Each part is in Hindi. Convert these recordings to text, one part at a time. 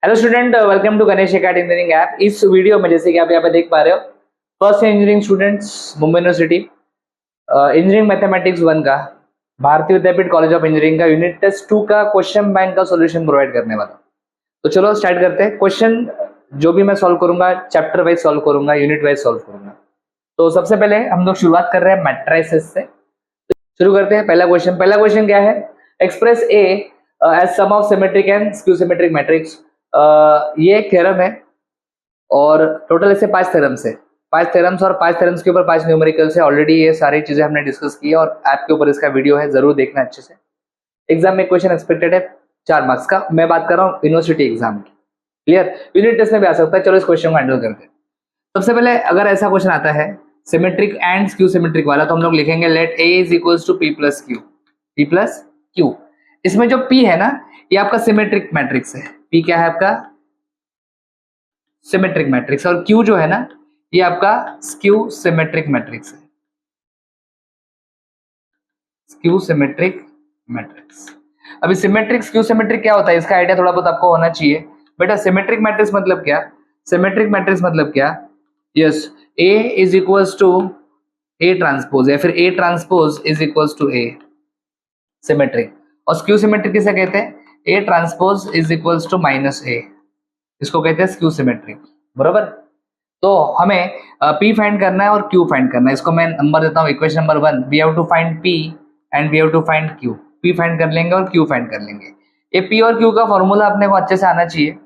Hello student, welcome to Ganesh academy engineering app. इस वीडियो में जैसे कि आप यहाँ पे देख पा रहे हो, first engineering students Mumbai university engineering mathematics 1 का भारतीय विद्यापीठ कॉलेज ऑफ इंजीनियरिंग का यूनिट टेस्ट 2 का क्वेश्चन बैंक का सॉल्यूशन प्रोवाइड करने वाला। तो चलो स्टार्ट करते हैं। क्वेश्चन जो भी मैं सॉल्व करूंगा चैप्टर वाइज सॉल्व करूंगा, यूनिट वाइज सॉल्व करूंगा। तो सबसे पहले हम लोग शुरुआत कर रहे हैं मैट्रिसेस से। शुरू करते हैं। पहला क्वेश्चन क्या है? Express A as sum of symmetric and skew symmetric matrix. ये एक थ्योरम है और टोटल ऐसे 5 थ्योरम्स है, 5 थ्योरम्स और 5 थ्योरम्स के ऊपर 5 न्यूमेरिकल्स है। ऑलरेडी ये सारी चीजें हमने डिस्कस की है और ऐप के ऊपर इसका वीडियो है, जरूर देखना अच्छे से। एग्जाम में क्वेश्चन एक्सपेक्टेड है 4 मार्क्स का। मैं बात कर रहा हूँ यूनिवर्सिटी एग्जाम की। क्लियर? यूनिट टेस्ट में भी आ सकता है। चलो इस क्वेश्चन को हैंडल करते हैं। सबसे पहले अगर ऐसा क्वेश्चन आता है सिमेट्रिक एंड स्क्यू सिमेट्रिक वाला, तो हम लोग लिखेंगे let A is equals to P plus Q. इसमें जो P है ना, ये आपका सिमेट्रिक मैट्रिक्स है। P क्या है आपका? Symmetric matrix. और Q जो है ना, ये आपका स्क्यू सिमेट्रिक मैट्रिक्स है। Skew symmetric matrix. अभी सिमेट्रिक स्क्यू सिमेट्रिक क्या होता है, इसका आइडिया थोड़ा बहुत आपको होना चाहिए। बेटा सिमेट्रिक मैट्रिक्स मतलब क्या? सिमेट्रिक मैट्रिक्स मतलब क्या? Yes, A is equals to A transpose, या फिर A transpose is equals to A। Symmetric. और स्क्यू सिमेट्रिक किसे कहते हैं? A transpose is equals to minus A। इसको कहते हैं स्क्यू सिमेट्रिक। बरोबर? तो हमें P फाइंड करना है और Q फाइंड करना है। इसको मैं नंबर देता हूँ, equation number 1, we have to find P and we have to find Q। P find कर लेंगे और Q फाइंड कर लेंगे। ये P और Q का फॉर्मूला अपने को अच्छे से आना चाहिए।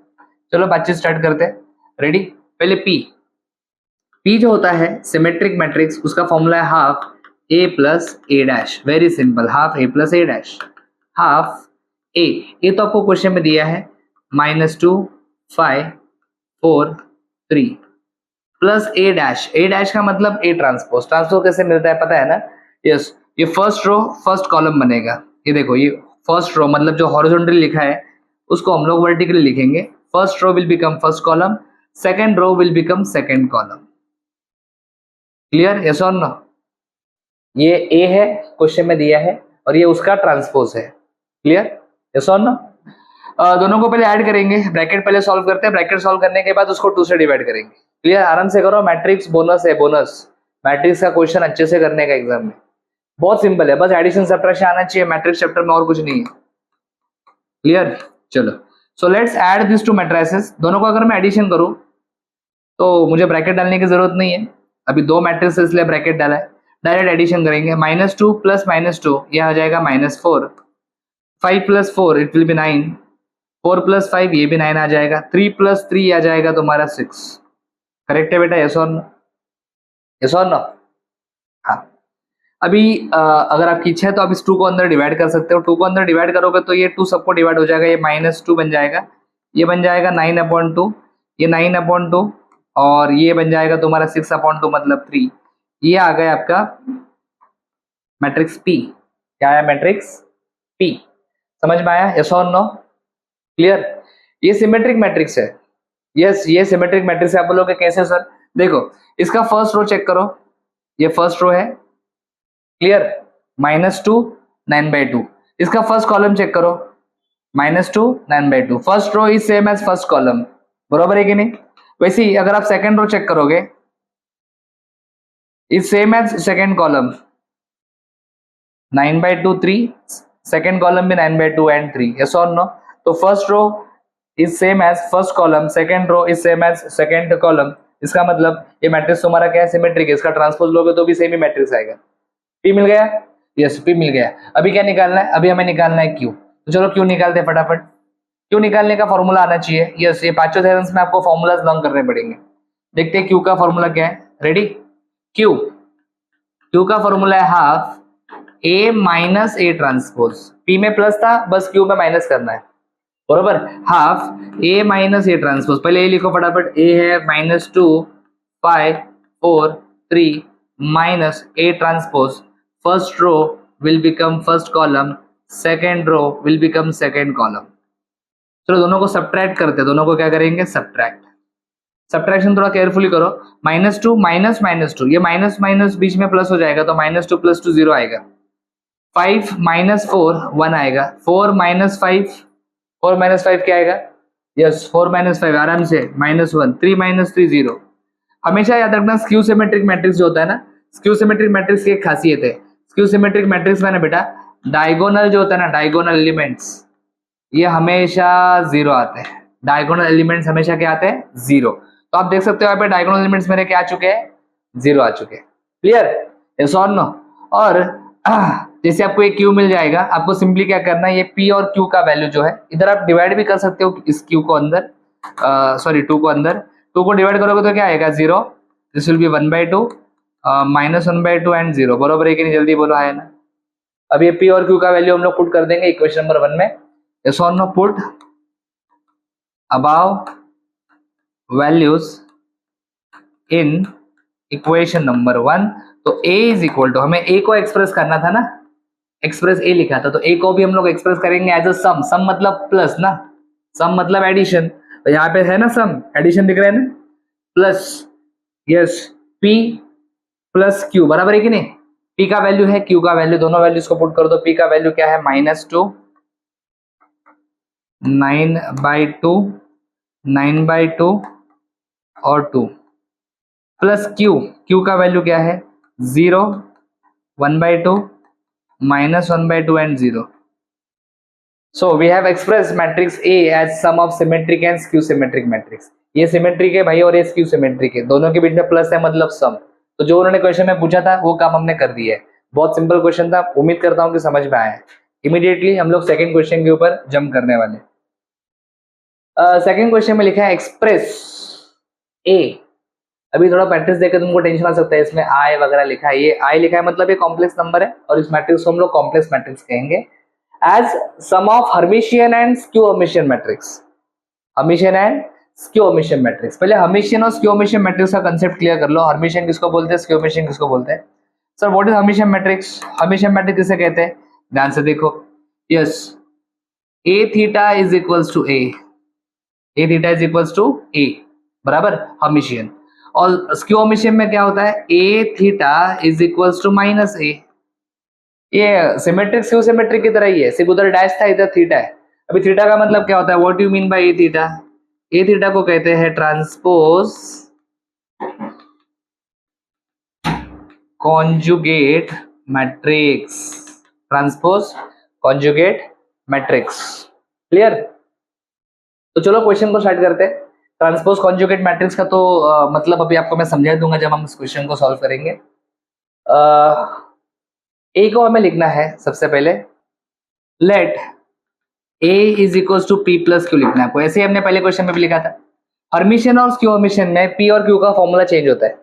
चलो बातचीत स्टार्ट करते हैं। रेडी? पहले P जो होता है सिमेट्रिक मैट्रिक्स, उसका फॉर्मूला है half A plus A dash. Very simple, half A plus A dash. Half A, ये तो आपको क्वेश्चन में दिया है -2 5 4 3 plus A dash. A dash का मतलब A ट्रांसपोज। ट्रांसपोज कैसे मिलता है पता है ना? यस, ये फर्स्ट रो फर्स्ट कॉलम बनेगा। ये देखो, ये फर्स्ट रो मतलब जो हॉरिजॉन्टली लिखा है उसको हम लोग वर्टिकली लिखेंगे। First row will become first column, second row will become second column. Clear? Yes और नो? ये A है, क्वेश्चन में दिया है, और ये उसका ट्रांसपोज है। क्लियर? यस और नो? दोनों को पहले ऐड करेंगे। ब्रैकेट पहले सॉल्व करते हैं, ब्रैकेट सॉल्व करने के बाद उसको 2 से डिवाइड करेंगे। क्लियर? आराम से करो, मैट्रिक्स बोनस है, बोनस। मैट्रिक्स का क्वेश्चन अच्छे से करने का एग्जाम में बहुत सिंपल है, बस एडिशन सब्ट्रैक्शन आना चाहिए मैट्रिक्स चैप्टर में, और कुछ नहीं है। क्लियर? चलो, so let's add this to matrices. दोनों को अगर मैं एडिशन करूं तो मुझे ब्रैकेट डालने की जरूरत नहीं है। अभी 2 मैट्रिक्स इसलिए ब्रैकेट डाला है। डायरेक्ट एडिशन करेंगे। -2 प्लस -2 यह आ जाएगा -4। 5 plus 4 it will be 9। 4 plus 5 ये भी 9 आ जाएगा। 3 प्लस 3 आ जाएगा तुम्हारा 6। करेक्ट है बेटा? यस और नो? यस और नो? हाँ। अभी अगर आपकी इच्छा है तो आप इस 2 को अंदर डिवाइड कर सकते हो। 2 को अंदर डिवाइड करोगे तो ये 2 सबको डिवाइड हो जाएगा। ये -2 बन जाएगा, ये बन जाएगा 9/2, ये 9/2, और ये बन जाएगा तुम्हारा 6/2 मतलब 3। ये आ गया आपका मैट्रिक्स P। क्या है मैट्रिक्स P? समझ में आया? यस और नो? क्लियर? ये सिमेट्रिक मैट्रिक्स है। यस, ये सिमेट्रिक मैट्रिक्स है। आप बोलोगे कैसे सर? देखो, इसका फर्स्ट रो चेक करो, ये फर्स्ट रो है। क्लियर? -2 9/2। इसका फर्स्ट कॉलम चेक करो, -2 9/2। First row is same as first column. बरोबर है कि नहीं? वैसे ही अगर आप सेकंड रो चेक करोगे, is same as second column, 9/2 3, second column भी 9/2 एंड 3। यस और नो? तो first row is same as first column, second row is same as second column. इसका मतलब ये मैट्रिक्स तुम्हारा क्या है? सिमेट्रिक है। इसका ट्रांसपोज लोगे तो भी सेम ही मैट्रिक्स आएगा। P मिल गया? यस, P मिल गया। अभी क्या निकालना है? अभी हमें निकालना है Q। तो चलो Q निकालते हैं फटाफट। Q निकालने का फॉर्मूला आना चाहिए। यस, ये 5 थ्योरम्स में आपको फॉर्मूलाज लर्न करने पड़ेंगे। देखते हैं Q का फॉर्मूला क्या है। रेडी? Q का फॉर्मूला है half A minus A transpose. P में प्लस था, बस Q में माइनस करना है। बरोबर? Half A minus A transpose. पहले A लिखो फटाफट। A है -2 5 4 3 minus A transpose. First row will become first column, second row will become second column. चलो दोनों को सब्ट्रैक्ट करते हैं। दोनों को क्या करेंगे? सब्ट्रैक्ट। सब्ट्रैक्शन थोड़ा केयरफुली करो। -2 माइनस -2, ये माइनस माइनस बीच में प्लस हो जाएगा, तो -2 + 2 0 आएगा। 5 - 4 1 आएगा। 4 - 5 क्या आएगा? यस 4 माइनस 5 आराम से -1, 3 माइनस 3 0। हमेशा याद रखना स्क्यू सिमेट्रिक मैट्रिक्स जो होता है ना, स्क्यू सिमेट्रिक मैट्रिक्स की एक खासियत है, स्क्यू सिमेट्रिक मैट्रिक्स में ना बेटा डायगोनल जो होता है ना, डायगोनल एलिमेंट्स ये हमेशा 0 आते हैं। डायगोनल एलिमेंट्स हमेशा क्या आते हैं? 0। तो आप देख सकते हो यहाँ पे डायगोनल एलिमेंट्स मेरे क्या आ चुके हैं? 0 आ चुके हैं। क्लियर? यस और नो? और जैसे आपको एक क्यू मिल जाएगा, आपको सिंपली क्या करना है, ये पी और क्यू का वैल्यू जो है इधर आप डिवाइड भी कर सकते हो इस क्यू को अंदर, सॉरी 2 को अंदर, 2 को डिवाइड करोगे तो क्या आएगा? 0। This will be 1/2 -1/2 and 0। बरोबर है कि नहीं? जल्दी बोलो है ना। अब ये पी और क्यू का वैल्यू हम लोग पुट कर देंगे इक्वेशन नंबर 1 में। यस और no? Put above values in equation number 1। तो a इज इक्वल टू, हमें a को एक्सप्रेस करना था ना, एक्सप्रेस a लिखा था, तो a को भी हम लोग एक्सप्रेस करेंगे एज अ सम। सम मतलब प्लस ना, सम मतलब एडिशन। तो यहाँ पे है ना सम, एडिशन दिख रहा है ना, plus yes p plus q, बराबर है कि नहीं? p का वैल्यू है, q का वैल्यू, दोनों वैल्यूज को पुट कर दो। p का वैल्यू क्या है? -2, 9/2, 9/2 और 2 प्लस क्यू का वैल्यू क्या है? 0, 1/2, -1/2 and 0। So we have express matrix A as sum of symmetric and skew symmetric matrix. ये सिमेट्रिक है भाई और ये स्क्यू सिमेट्रिक है, दोनों के बीच में प्लस है मतलब सम। तो जो उन्होंने क्वेश्चन में पूछा था वो काम हमने कर दिया है। बहुत सिंपल क्वेश्चन था, उम्मीद करता हूँ कि समझ में आया है। इमीडिएटली हम लोग सेकंड क्वेश्चन के ऊपर जंप करने वाले। सेकंड क्वेश्चन में लिखा है एक्सप्रेस ए। अभी थोड़ा मैट्रिक्स देकर तुमको टेंशन आ सकता है, इसमें आई वगैरह लिखा है, ये आई लिखा है मतलब ये कॉम्प्लेक्स नंबर है और इस मैट्रिक्स को हम लोग कॉम्प्लेक्स मैट्रिक्स कहेंगे as sum of Hermitian and skew Hermitian matrix. Hermitian and skew Hermitian matrix. पहले हर्मिशियन और स्क्यू हर्मिशियन मैट्रिक्स का कंसेप्ट क्लियर कर लो। हर्मिशियन किसको बोलते हैं, स्क्यू हर्मिशियन किसको बोलते हैं? Sir what is Hermitian matrix? Hermitian matrix किसे कहते हैं? ध्यान से देखो। Yes, A theta is equals to A theta is equals to A, बराबर हर्मिशियन। और स्क्यू हर्मिशियन में क्या होता है? A theta is equals to minus A. ये सिमेट्रिक स्क्यू सिमेट्रिक की तरह ही है, सिर्फ उधर डैश था इधर थीटा है। अभी थीटा का मतलब क्या होता है? What you mean by A theta? A theta को कहते हैं transpose conjugate matrix. Transpose conjugate matrix. Clear? तो चलो क्वेश्चन को स्टार्ट करते हैं। ट्रांसपोज कॉन्जुगेट मैट्रिक्स का तो मतलब अभी आपको मैं समझा दूंगा जब हम इस क्वेश्चन को सॉल्व करेंगे। ए को हमें लिखना है सबसे पहले, let A is equals to P plus Q लिखना है आपको। ऐसे ही हमने पहले क्वेश्चन में भी लिखा था। हर्मिशियन और स्क्यू हर्मिशियन में पी और क्यू का फॉर्मूला चेंज होता है।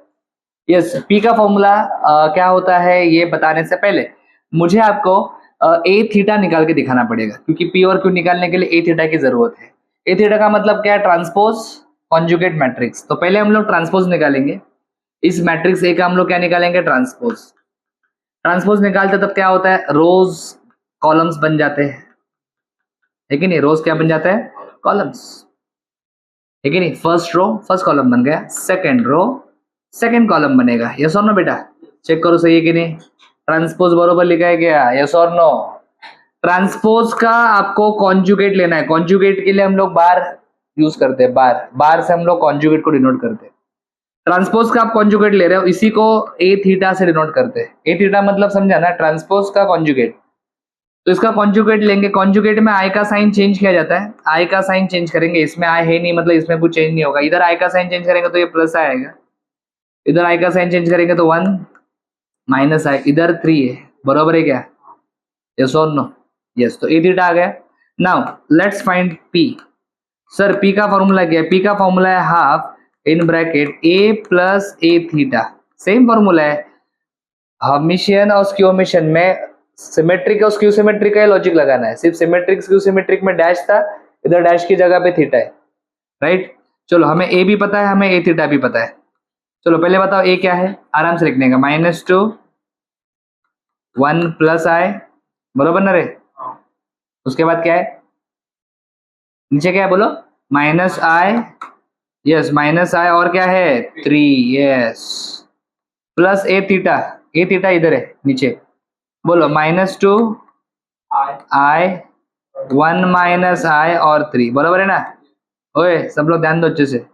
यस, पी का फॉर्मूला क्या होता है ये बताने से पहले मुझे आपको ए थीटा निकाल के दिखाना पड़ेगा, क्योंकि पी और क्यू निकालने के लिए ए थीटा की जरूरत है। ए थीटा का मतलब क्या है? Transpose conjugate matrix. तो पहले हम लोग ट्रांसपोज निकालेंगे। इस मैट्रिक्स ए का हम लोग क्या निकालेंगे? ट्रांसपोज। ट्रांसपोज निकालते तब क्या होता है? रोज कॉलम्स बन जाते हैं, है कि नहीं? रोज क्या बन जाता है? कॉलम्स, है कि नहीं? फर्स्ट रो फर्स्ट कॉलम बन गया, सेकंड रो सेकंड कॉलम बनेगा। यस और नो बेटा? चेक करो सही है कि नहीं? ट्रांसपोज बरोबर लिखा है क्या? यस और नो? ट्रांसपोज का आपको कॉन्जुगेट लेना है। कॉन्जुगेट के लिए हम लोग बार यूज करते हैं, बार से हम लोग कॉन्जुगेट को डिनोट करते हैं। ट्रांसपोज का आप कॉन्जुगेट ले रहे हो, इसी को ए थीटा से डिनोट करते हैं। ए थीटा मतलब समझा ना? ट्रांसपोज का कॉन्जुगेट। तो इसका कॉन्जुगेट लेंगे। कॉन्जुगेट में आई का साइन चेंज किया जाता है, आई का साइन चेंज करेंगे। इसमें आई है नहीं मतलब इसमें कुछ चेंज नहीं होगा। इधर आई का साइन चेंज करेंगे तो ये प्लस आएगा, इधर आई का साइन चेंज करेंगे तो 1 माइनस आई, इधर 3 है। बरोबर है क्या? यस और नो? यस। तो ए थीटा आ गया। Now let's find P. Sir P का फॉर्मूला क्या है? पी का फॉर्मूला है half in bracket A plus A theta. Same formula है। हर्मिशियन और स्क्यू हर्मिशियन में सिमेट्रिक और स्क्यू सिमेट्रिक का लॉजिक लगाना है। सिर्फ सिमेट्रिक स्क्यू सिमेट्रिक में डैश था, इधर डैश की जगह पे थीटा है, राइट? चलो हमें ए भी पता है, हमें ए थीटा भी पता है। चलो पहले बताओ ए क्या है? आराम से लिखने का, -2 1 प्लस आई, बरोबर ना रे? उसके बाद क्या है? नीचे क्या है बोलो? माइनस आई, यस माइनस आई, और क्या है? 3, यस, प्लस ए थीटा। ए थीटा इधर है नीचे, बोलो -2 आई 1 माइनस आई और 3, बराबर है ना? ओए सब लोग ध्यान दो अच्छे से।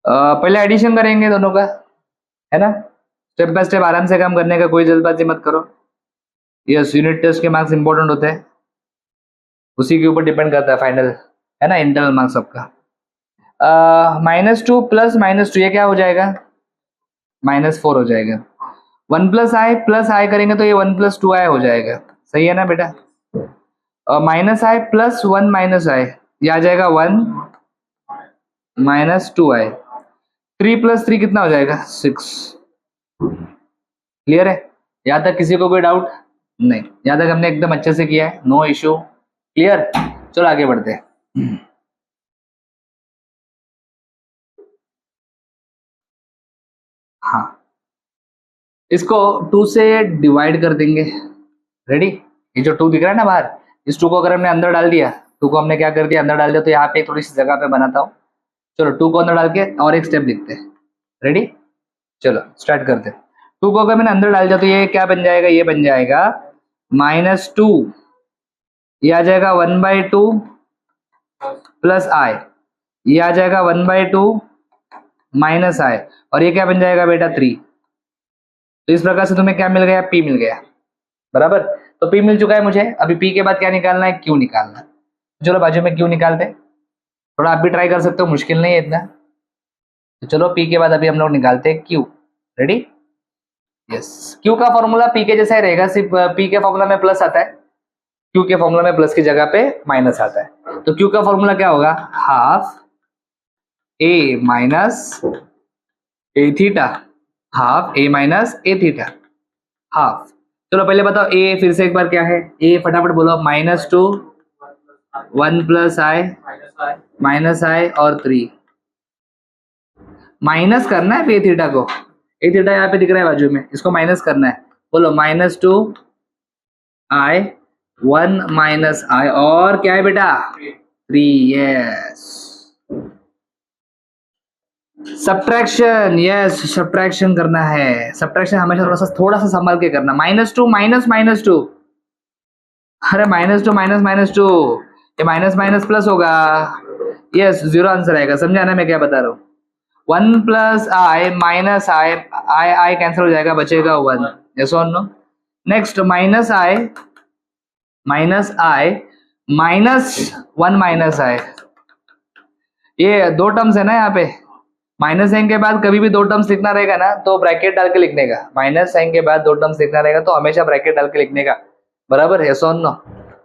पहले एडिशन करेंगे दोनों का, है ना। स्टेप बाय स्टेप आराम से काम करने का, कोई जल्दबाजी मत करो। यस, यूनिट टेस्ट के मार्क्स इंपॉर्टेंट होते हैं, उसी के ऊपर डिपेंड करता है फाइनल, है ना, इंटरनल मार्क्स सबका। -2 + -2 ये क्या हो जाएगा, -4 हो जाएगा। 1 + i करेंगे तो ये 1 + 2i हो जाएगा, सही है ना बेटा। -i + 1 - i ये आ जाएगा 1 - 2i। 3 + 3 कितना हो जाएगा, 6। क्लियर है, यहाँ तक किसी को कोई डाउट नहीं, यहाँ तक हमने एकदम अच्छे से किया है, नो इश्यू। क्लियर, चलो आगे बढ़ते हैं। हाँ, इसको 2 से डिवाइड कर देंगे। रेडी, ये जो 2 दिख रहा है ना बाहर, इस 2 को अगर हमने अंदर डाल दिया, 2 को हमने क्या कर दिया, अंदर डाल दिया, तो यहाँ पे थोड़ी सी जगह पे बनाता हूँ। चलो 2 को अंदर डाल के और एक स्टेप लिखते हैं। रेडी, चलो स्टार्ट करते हैं। 2 को अगर मैंने अंदर डाल दिया तो ये क्या बन जाएगा, ये बन जाएगा -2, ये आ जाएगा 1/2 + i, ये आ जाएगा 1/2 - i, और ये क्या बन जाएगा बेटा 3। तो इस प्रकार से तुम्हें क्या मिल गया, p मिल गया, बराबर। तो p मिल चुका है मुझे, अभी p के बाद क्या निकालना है, q निकालना है। चलो बाजू में q निकालते हैं, थोड़ा आप भी ट्राई कर सकते हो, मुश्किल नहीं है इतना। तो चलो p के बाद अभी हम लोग निकालते हैं q। रेडी, यस, q का फॉर्मूला p के जैसा ही रहेगा, सिर्फ p के फॉर्मूला में प्लस आता है, q के फॉर्मूला में प्लस की जगह पे माइनस आता है। तो q का फॉर्मूला क्या होगा, half a minus A theta, half a minus A theta, half. चलो पहले बताओ a फिर से एक बार क्या है, a फटाफट बोलो, -2 1 + i और 3। माइनस करना है ए थीटा को, ए थीटा यहाँ पे दिख रहा है बाजू में, इसको माइनस करना है। बोलो -2 i 1 - i और क्या है बेटा 3। यस, सब्ट्रैक्शन, यस सब्ट्रैक्शन करना है। सब्ट्रैक्शन हमेशा थोड़ा सा संभाल के करना। -2 -2, अरे -2 -2, ये माइनस माइनस प्लस होगा, यस 0 आंसर आएगा। समझा ना मैं क्या बता रहा हूँ। 1 + i -i, i कैंसिल हो जाएगा, बचेगा 1। यस और नो। नेक्स्ट -i -1 - i, ये 2 टर्म्स है ना यहाँ पे। माइनस साइन के बाद कभी भी 2 टर्म्स लिखना रहेगा ना तो ब्रैकेट डाल के लिखने का। माइनस साइन के बाद 2 टर्म्स लिखना रहेगा तो हमेशा ब्रैकेट डाल के लिखने का, बराबर है। सो नो,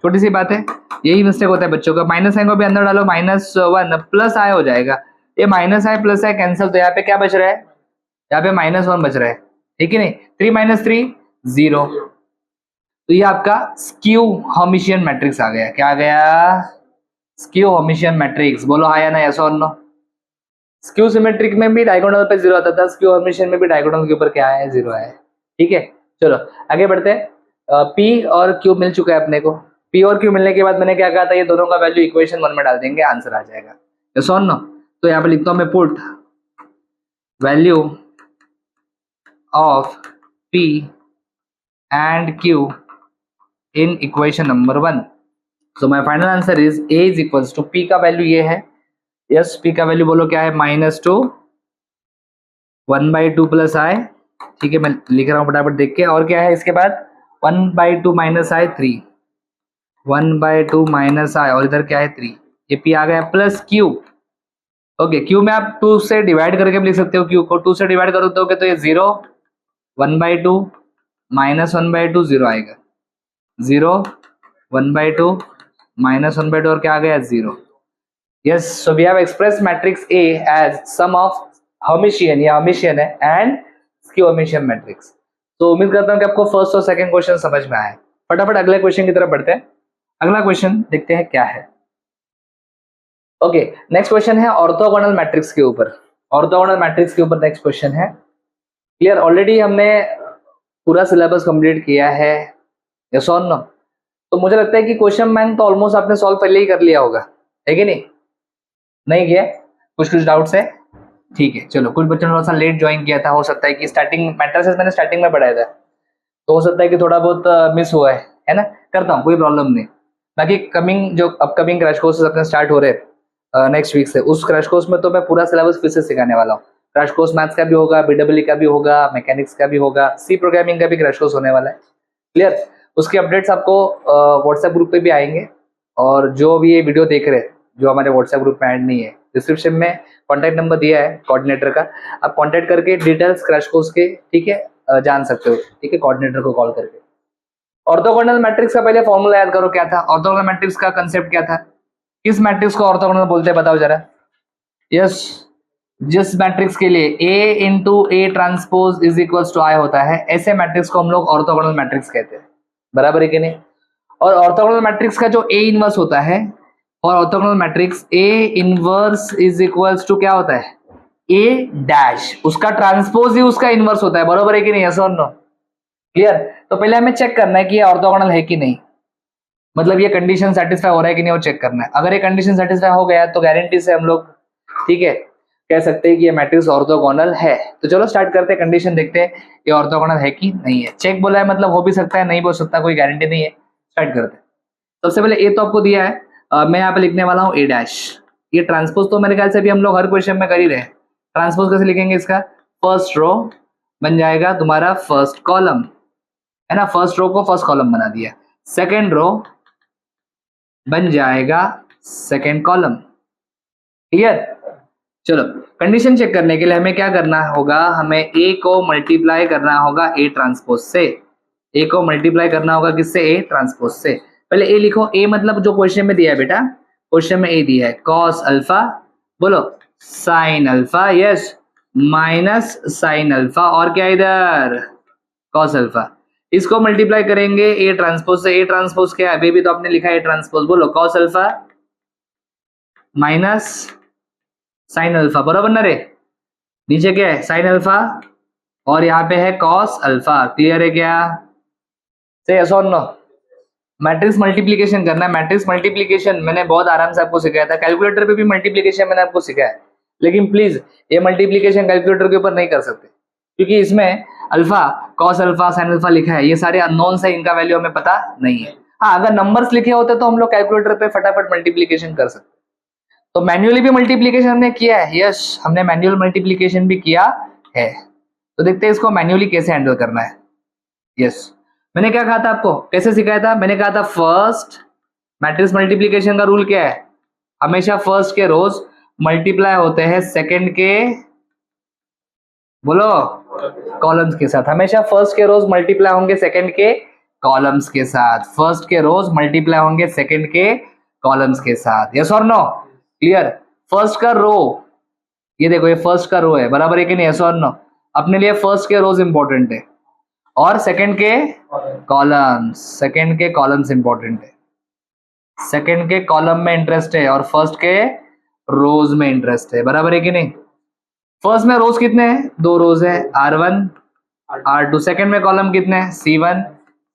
छोटी सी बात है, यही मिस्टेक होता है बच्चों का। माइनस साइन को भी अंदर डालो, -1 + i हो जाएगा। ये -i + i कैंसिल, तो यहाँ पे क्या बच रहा है, यहाँ पे -1 बच रहा है, ठीक है नहीं। 3 - 3 0, तो ये आपका स्क्यू हर्मिशियन मैट्रिक्स आ गया। क्या आ गया, स्क्यू हर्मिशियन मैट्रिक्स। बोलो हाँ या ना, यस और नो। स्क्यू सिमेट्रिक में भी डायगोनल पे 0 आता था, स्क्यू हर्मिशियन में भी डायगोनल के ऊपर क्या है, 0 है। ठीक है, चलो आगे बढ़ते हैं। P और Q मिल चुका है अपने को। P और Q मिलने के बाद मैंने क्या कहा था, ये दोनों का वैल्यू इक्वेशन 1 में डाल देंगे, आंसर आ जाएगा। यस और नो। तो यहाँ पे लिखता हूँ मैं, put value of P and Q in equation number 1। So my final answer is A is equals to, P का वैल्यू ये है, यस P का वैल्यू बोलो क्या है, -2 1/2 + i। ठीक है, मैं लिख रहा हूँ फटाफट देख के। और क्या है इसके बाद, 1/2 - i 3, 1/2 - i और इधर क्या है 3। ये P आ गया, प्लस Q। ओके, Q में आप 2 से डिवाइड करके भी लिख सकते हो। Q को 2 से डिवाइड करो तो ये 0, 1/2 -1/2 0 आएगा, 0 1/2 -1/2 और क्या आ गया 0। Yes, so we have expressed matrix A as sum of Hermitian, ये Hermitian है, and skew Hermitian matrix। तो उम्मीद करता हूँ कि आपको फर्स्ट और सेकंड क्वेश्चन समझ में आए। फटाफट अगले क्वेश्चन की तरफ बढ़ते हैं। अगला क्वेश्चन देखते हैं क्या है। ओके, नेक्स्ट क्वेश्चन है ऑर्थोगोनल मैट्रिक्स के ऊपर। ऑर्थोगोनल मैट्रिक्स के ऊपर नेक्स्ट क्वेश्चन है। क्लियर, ऑलरेडी हमने पूरा सिलेबस कंप्लीट किया है, यस और नो। तो मुझे लगता है कि क्वेश्चन बैंक तो ऑलमोस्ट आपने सॉल्व पहले ही कर लिया होगा, है कि नहीं किया, कुछ कुछ डाउट्स है। ठीक है, चलो कुछ बच्चों ने थोड़ा सा लेट ज्वाइन किया था, हो सकता है कि स्टार्टिंग मैट्रिसेस मैंने स्टार्टिंग में पढ़ाया था, तो हो सकता है कि थोड़ा बहुत मिस हुआ है ना। करता हूँ, कोई प्रॉब्लम नहीं। बाकी कमिंग जो अपकमिंग क्रैश कोर्सेज अपने स्टार्ट हो रहे हैं, नेक्स्ट वीक से। उस क्रैश कोर्स में तो मैं पूरा सिलेबस फिर से सिखाने वाला हूँ। क्रैश कोर्स मैथ्स का भी होगा, बीडब्ल्यू का भी होगा, मैकेनिक्स का भी होगा, सी प्रोग्रामिंग का भी क्रैश कोर्स होने वाला है। क्लियर? उसके अपडेट्स आपको व्हाट्सएप ग्रुप पे भी आएंगे। और जो भी ये वीडियो देख रहे हैं, जो हमारे व्हाट्सएप ग्रुप में ऐड नहीं है, डिस्क्रिप्शन में कॉन्टैक्ट नंबर दिया है कोऑर्डिनेटर का, आप कॉन्टैक्ट करके डिटेल्स क्रैश कोर्स के, ठीक है, जान सकते हो। ठीक है, कोऑर्डिनेटर को कॉल करके। ऑर्थोगोनल मैट्रिक्स का पहले फॉर्मूला याद करो, क्या था? ऑर्थोगोनल मैट्रिक्स का कंसेप्ट क्या था? किस मैट्रिक्स को ऑर्थोगोनल बोलते हैं, बताओ जरा। यस, जिस मैट्रिक्स के लिए A into A transpose is equals to I होता है, ऐसे मैट्रिक्स को हम लोग ऑर्थोगोनल मैट्रिक्स कहते हैं। बराबर है कि नहीं? और ऑर्थोगोनल मैट्रिक्स का जो A इनवर्स होता है, और orthogonal matrix A inverse is equals to क्या होता है? A डैश, उसका ट्रांसपोज ही उसका इनवर्स होता है। बराबर है कि नहीं? यस और नो? क्लियर? तो पहले हमें चेक करना है कि ये ऑर्थोगोनल है कि नहीं, मतलब ये कंडीशन सेटिस्फाई हो रहा है कि नहीं, वो चेक करना है। अगर ये कंडीशन सेटिस्फाई हो गया तो गारंटी से हम लोग, ठीक है, कह सकते हैं कि ये मैट्रिक्स ऑर्थोगोनल है। तो चलो स्टार्ट करते हैं, कंडीशन देखते हैं ये ऑर्थोगोनल है कि नहीं है। चेक बोला है, मतलब हो भी सकता है, नहीं हो सकता, कोई गारंटी नहीं है। स्टार्ट करते हैं। सबसे पहले ए तो आपको दिया है, मैं यहाँ पे लिखने वाला हूँ ए डैश। ये ट्रांसपोज तो मेरे ख्याल से भी हम लोग हर क्वेश्चन में कर ही रहे हैं। ट्रांसपोज कैसे लिखेंगे इसका? फर्स्ट रो बन जाएगा तुम्हारा फर्स्ट कॉलम, है ना? फर्स्ट रो को फर्स्ट कॉलम बना दिया। सेकेंड रो बन जाएगा सेकेंड कॉलम। क्लियर? चलो, कंडीशन चेक करने के लिए हमें क्या करना होगा? हमें ए को मल्टीप्लाई करना होगा ए ट्रांसपोज से। ए को मल्टीप्लाई करना होगा किससे? ए ट्रांसपोज से। पहले ए लिखो। ए मतलब जो क्वेश्चन में दिया है बेटा, क्वेश्चन में ए दिया है कॉस अल्फा, बोलो sine alpha, yes, minus sine alpha, और क्या इधर? Cos alpha. इसको मल्टीप्लाई करेंगे ए ट्रांसपोज से। ए ट्रांसपोज क्या है? अभी भी तो आपने लिखा है ए ट्रांसपोज, बोलो cos alpha minus sine alpha, बराबर ना रे? नीचे क्या है? साइन अल्फा, और यहाँ पे है कॉस अल्फा। क्लियर है क्या? से यस और नो? मैट्रिक्स मल्टीप्लिकेशन करना है। मैट्रिक्स मल्टीप्लिकेशन मैंने बहुत आराम से आपको सिखाया था, कैलकुलेटर पे भी मल्टीप्लिकेशन मैंने आपको सिखाया है। लेकिन प्लीज ये मल्टीप्लिकेशन कैलकुलेटर के ऊपर नहीं कर सकते, क्योंकि इसमें alpha, cos alpha, sine alpha लिखा है, ये सारे अननोन्स है, इनका वैल्यू हमें पता नहीं है। हाँ, अगर नंबर्स लिखे होते तो हम लोग कैलकुलेटर पे फटाफट मल्टीप्लिकेशन कर सकते। तो मैन्युअली भी मल्टीप्लिकेशन हमने किया है, यस, हमने मैन्युअल मल्टीप्लिकेशन भी किया है। तो देखते हैं इसको मैन्युअली कैसे हैंडल करना है। यस, मैंने क्या कहा था आपको, कैसे सिखाया था? मैंने कहा था फर्स्ट मैट्रिक्स मल्टीप्लिकेशन का रूल क्या है? हमेशा फर्स्ट के रोज मल्टीप्लाई होते हैं सेकंड के, बोलो, कॉलम्स के साथ। हमेशा फर्स्ट के रोज मल्टीप्लाई होंगे सेकंड के कॉलम्स के साथ। फर्स्ट के रोज मल्टीप्लाई होंगे सेकंड के कॉलम्स के साथ। यस और नो? क्लियर? फर्स्ट का रो, ये देखो, ये फर्स्ट का रो है, बराबर है कि नहीं? यस और नो? अपने लिए फर्स्ट के रोज इंपॉर्टेंट है, और सेकंड के कॉलम्स, सेकंड के कॉलम्स इंपॉर्टेंट है। सेकंड के कॉलम में इंटरेस्ट है और फर्स्ट के रोज में इंटरेस्ट है, बराबर है कि नहीं? फर्स्ट में रोज कितने हैं? 2 रोज है, R1 R2। सेकंड में कॉलम कितने हैं? C1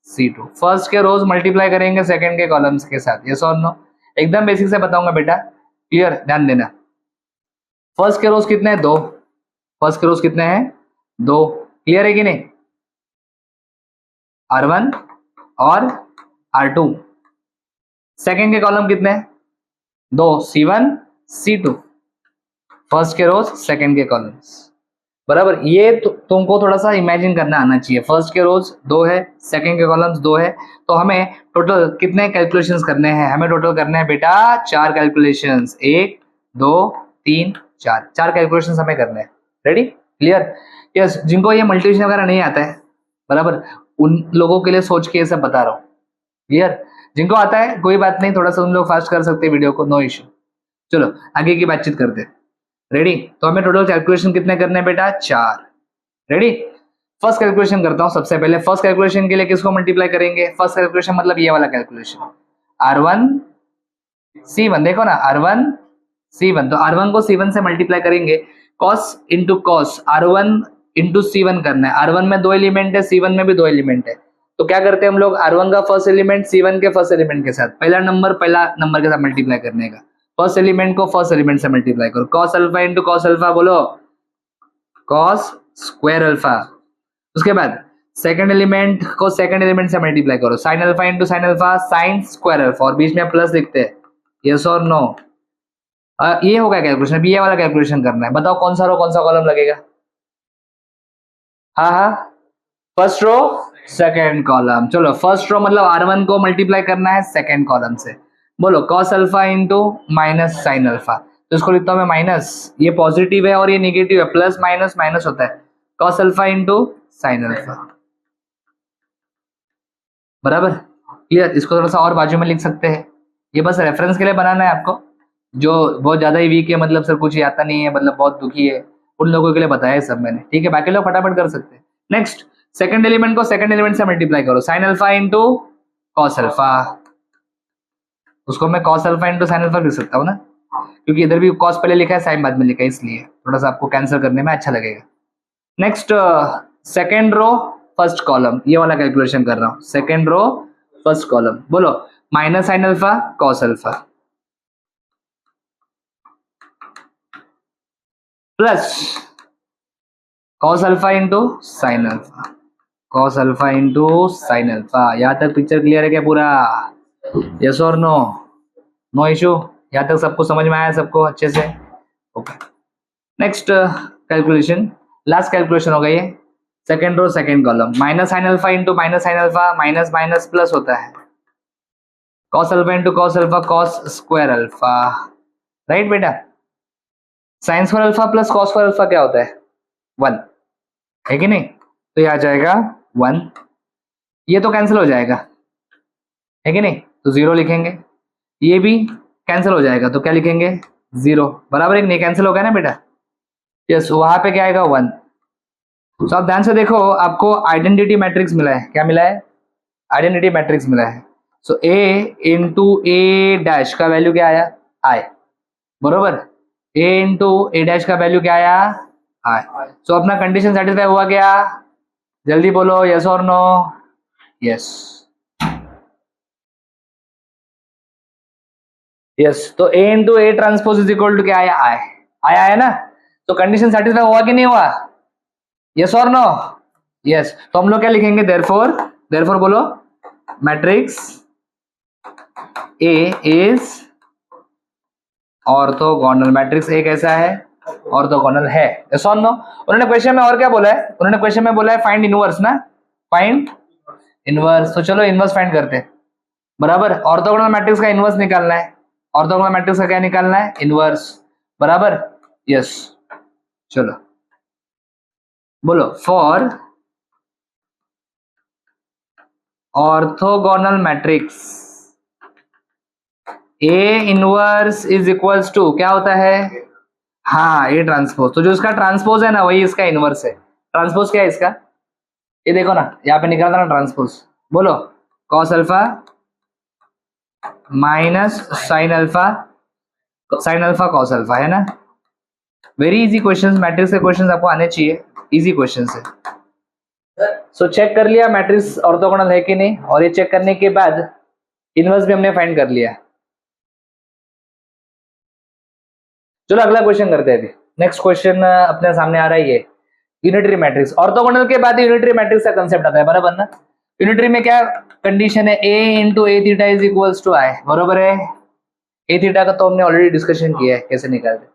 C2। फर्स्ट के रोज मल्टीप्लाई करेंगे सेकंड के कॉलम्स के साथ। यस और नो? एकदम बेसिक से बताऊंगा बेटा, क्लियर? ध्यान देना। फर्स्ट के रोज कितने हैं? 2। फर्स्ट के रोज कितने हैं? 2। क्लियर है कि नहीं? R1 और R2। सेकंड के कॉलम कितने हैं? 2, C1 C2। फर्स्ट के रोज, सेकंड के कॉलम्स, बराबर। ये तुमको थोड़ा सा इमेजिन करना आना चाहिए। फर्स्ट के रोज 2 है, सेकंड के कॉलम्स 2 है, तो हमें टोटल कितने कैलकुलेशंस करने हैं? हमें टोटल करने हैं बेटा 4 कैलकुलेशंस। 1 2 3 4, 4 कैलकुलेशंस हमें करने हैं। रेडी? क्लियर? यस, जिनको ये मल्टीप्लिकेशन वगैरह नहीं आता है, बराबर, उन लोगों के लिए सोच के ये सब बता रहा हूँ। क्लियर? जिनको आता है कोई बात नहीं, थोड़ा सा उन लोग फास्ट कर सकते हैं वीडियो को, नो इश्यू। चलो आगे की बातचीत करते हैं। रेडी? तो हमें टोटल कैलकुलेशन कितने करने हैं बेटा? 4। रेडी? फर्स्ट कैलकुलेशन करता हूं। सबसे पहले फर्स्ट कैलकुलेशन के लिए किसको मल्टीप्लाई करेंगे? फर्स्ट कैलकुलेशन मतलब ये वाला कैलकुलेशन, R1 C1, देखो ना, R1 C1, तो R1 को C1 से मल्टीप्लाई करेंगे। Cos into cos, R1 into C1 करना है। R1 में 2 एलिमेंट है, C1 में भी 2 एलिमेंट है, तो क्या करते हैं हम लोग? R1 का फर्स्ट एलिमेंट C1 के फर्स्ट एलिमेंट के साथ, पहला नंबर के साथ मल्टीप्लाई करने का। फर्स्ट एलिमेंट को फर्स्ट एलिमेंट से मल्टीप्लाई करो। Cos alpha into cos alpha, बोलो कॉस स्क्वायर अल्फा। उसके बाद सेकंड एलिमेंट को सेकंड एलिमेंट से मल्टीप्लाई करो। Sign alpha into sine alpha, sign square alpha, और बीच में प्लस लिखते हैं। यस और नो? ये होगा कैलकुलेशन, अभी ये वाला कैलकुलेशन करना है। बताओ कौन सा रो कौन सा कॉलम लगेगा? हाँ हाँ, फर्स्ट रो सेकेंड कॉलम। चलो फर्स्ट रो मतलब R1 को मल्टीप्लाई करना है सेकेंड कॉलम से। बोलो cos alpha into minus sine alpha, तो इसको लिखता हूं मैं माइनस, ये पॉजिटिव है और ये निगेटिव है, प्लस माइनस माइनस होता है, cos alpha into sine alpha. बराबर क्लियर? इसको थोड़ा सा और बाजू में लिख सकते हैं, ये बस रेफरेंस के लिए बनाना है आपको। जो बहुत ज्यादा ही वीक है, मतलब सर कुछ आता नहीं है, मतलब बहुत दुखी है, उन लोगों के लिए बताया है सब मैंने, ठीक है? बाकी लोग फटाफट कर सकते हैं। नेक्स्ट, सेकंड एलिमेंट को सेकंड एलिमेंट से मल्टीप्लाई करो, sign alpha into cos alpha. उसको मैं cos alpha into sine alpha लिख सकता हूँ ना, क्योंकि इधर भी कॉस पहले लिखा है साइन बाद में लिखा है, इसलिए थोड़ा सा आपको कैंसिल करने में अच्छा लगेगा। Next, second row first column, ये वाला कैलकुलेशन कर रहा हूँ। सेकेंड रो फर्स्ट कॉलम, बोलो minus sine alpha cos alpha plus cos alpha into sine alpha, cos alpha into sine alpha. यहां तक पिक्चर क्लियर है क्या पूरा? यस और नो? No issue? यहां तक सबको समझ में आया सबको अच्छे से? Okay, next calculation, last calculation होगा ये। Second row second column, minus sine alpha into minus sine alpha, minus minus plus होता है, cos alpha into cos alpha cos square alpha. Right बेटा? Sine square alpha plus cos square alpha क्या होता है? 1 है कि नहीं? तो ये आ जाएगा 1, ये तो कैंसिल हो जाएगा है कि नहीं, तो 0 लिखेंगे। ये भी कैंसिल हो जाएगा तो क्या लिखेंगे? 0। बराबर एक नहीं, कैंसिल हो गया ना बेटा? यस, वहां पे क्या आएगा? 1। तो आप ध्यान से देखो, आपको आइडेंटिटी मैट्रिक्स मिला है। क्या मिला है? आइडेंटिटी मैट्रिक्स मिला है। सो ए इंटू ए डैश का वैल्यू क्या आया? आई। बरोबर, ए इंटू ए डैश का वैल्यू क्या आया? आई। सो अपना कंडीशन सेटिस्फाई हुआ क्या? जल्दी बोलो, यस और नो? यस यस, तो A into A transpose is equal to क्या आया? आई। आया है ना? तो कंडीशन सेटिस्फाई हुआ कि नहीं हुआ? यस और नो? यस। तो हम लोग क्या लिखेंगे? देयरफॉर, देयरफॉर बोलो, matrix A is orthogonal. Matrix ए कैसा है? ऑर्थोगोनल है। यस और नो? उन्होंने क्वेश्चन में और क्या बोला है? उन्होंने क्वेश्चन में बोला है फाइंड इनवर्स ना, फाइंड इनवर्स। तो चलो इनवर्स फाइंड करते हैं। बराबर, ऑर्थोगोनल मैट्रिक्स का इनवर्स निकालना है। ऑर्थोगोनल मैट्रिक्स का क्या निकालना है? इनवर्स। बराबर, यस। चलो बोलो, for orthogonal matrix A inverse is equals to क्या होता है? हाँ, ए ट्रांसपोज। तो जो इसका ट्रांसपोज है ना, वही इसका इनवर्स है। ट्रांसपोज क्या है इसका? ये देखो ना, यहाँ पे निकला था ना ट्रांसपोज। बोलो cos alpha minus sine alpha, sign alpha cos alpha, है ना? वेरी इजी क्वेश्चंस, मैट्रिक्स के क्वेश्चंस आपको आने चाहिए, इजी क्वेश्चंस है। सो चेक कर लिया मैट्रिक्स ऑर्थोगोनल है कि नहीं, और ये चेक करने के बाद इनवर्स भी हमने फाइंड कर लिया। चलो अगला क्वेश्चन करते हैं। अभी नेक्स्ट क्वेश्चन अपने सामने आ रहा है, ये यूनिटरी मैट्रिक्स। ऑर्थोगोनल के बाद यूनिटरी मैट्रिक्स का कंसेप्ट आता है, बराबर ना? यूनिटरी में क्या कंडीशन है? A into A theta is equals to I. बरोबर है? ए थीटा का तो हमने ऑलरेडी डिस्कशन किया है कैसे निकालते।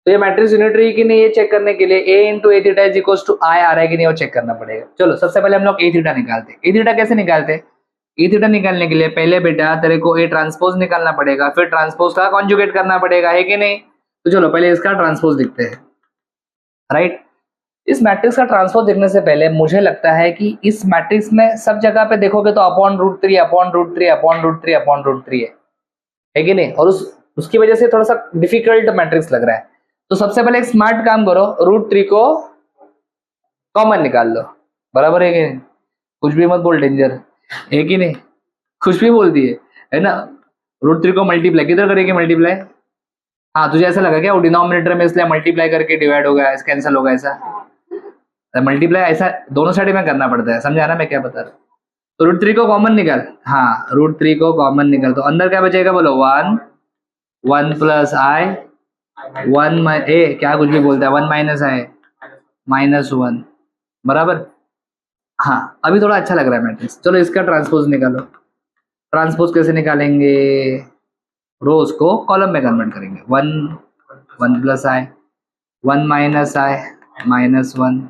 तो ये मैट्रिक्स यूनिटरी की नहीं, ये चेक करने के लिए A into A theta is equals to I आ रहा है कि नहीं, वो चेक करना पड़ेगा। चलो सबसे पहले हम लोग ए थीटा निकालते हैं। ए थीटा कैसे निकालते हैं? ए थीटा निकालने के लिए पहले बेटा तेरे को ए ट्रांसपोज निकालना पड़ेगा, फिर ट्रांसपोज का कॉन्जुगेट करना पड़ेगा, है कि नहीं? तो चलो पहले इसका ट्रांसपोज दिखते हैं। राइट, इस मैट्रिक्स का ट्रांसपोज देखने से पहले मुझे लगता है कि इस मैट्रिक्स में सब जगह पे देखोगे तो upon root 3 upon root 3 upon root 3 upon root 3 है कि नहीं? और उसकी वजह से थोड़ा सा डिफिकल्ट मैट्रिक्स लग रहा है। तो सबसे पहले एक स्मार्ट काम करो, रूट 3 को कॉमन निकाल लो। बराबर है कि नहीं? कुछ भी मत बोल, डेंजर है कि नहीं? कुछ भी बोल दिए, है ना? रूट 3 को मल्टीप्लाई किधर करेंगे? मल्टीप्लाई। हाँ, तुझे ऐसा लगा क्या वो डिनोमिनेटर में इसलिए मल्टीप्लाई करके डिवाइड होगा, कैंसिल होगा ऐसा? मल्टीप्लाई ऐसा दोनों साइड में करना पड़ता है, समझा ना मैं क्या बता रहा हूँ? तो रूट 3 को कॉमन निकाल। हाँ, रूट 3 को कॉमन निकाल, तो अंदर क्या बचेगा? बोलो 1 1 प्लस आई 1 ए क्या कुछ भी बोलता है, 1 माइनस आई माइनस 1। बराबर? हाँ, अभी थोड़ा अच्छा लग रहा है मैट्रिक्स। चलो इसका ट्रांसपोज निकालो। ट्रांसपोज कैसे निकालेंगे? रोज को कॉलम में कन्वर्ट करेंगे। 1 1 plus I, 1 minus I, -1।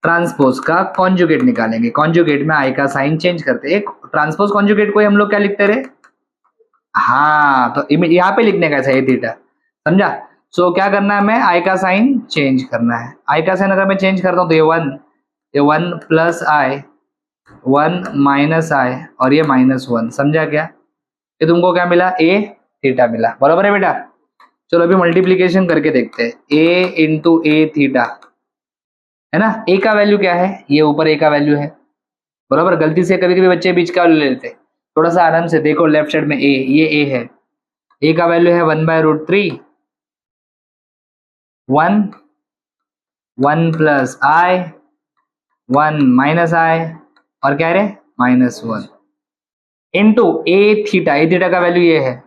Transpose का कॉन्जुगेट निकालेंगे। कॉन्जुगेट में आई का साइन चेंज करते हैं। एक ट्रांसपोज कॉन्जुगेट को हम लोग क्या लिखते रहे? हाँ, तो यहाँ पे लिखने का है थीटा, समझा? सो क्या करना है, हमें आई का साइन चेंज करना है। आई का साइन अगर मैं चेंज करता हूँ तो ये 1 प्लस आई, 1 माइनस आई और ये -1, समझा क्या? ये तुमको क्या मिला? ए थीटा मिला, बराबर है बेटा? चलो अभी मल्टीप्लीकेशन करके देखते हैं। ए इंटू ए थीटा, है ना? ए का वैल्यू क्या है? ये ऊपर ए का वैल्यू है, बराबर? गलती से कभी कभी बच्चे बीच का वैल्यू ले लेते, थोड़ा सा आराम से देखो। लेफ्ट साइड में ए, ये ए है, ए का वैल्यू है 1/√3, 1 प्लस आई, 1 माइनस आई और क्या है? -1 into A theta. A theta का वैल्यू ये है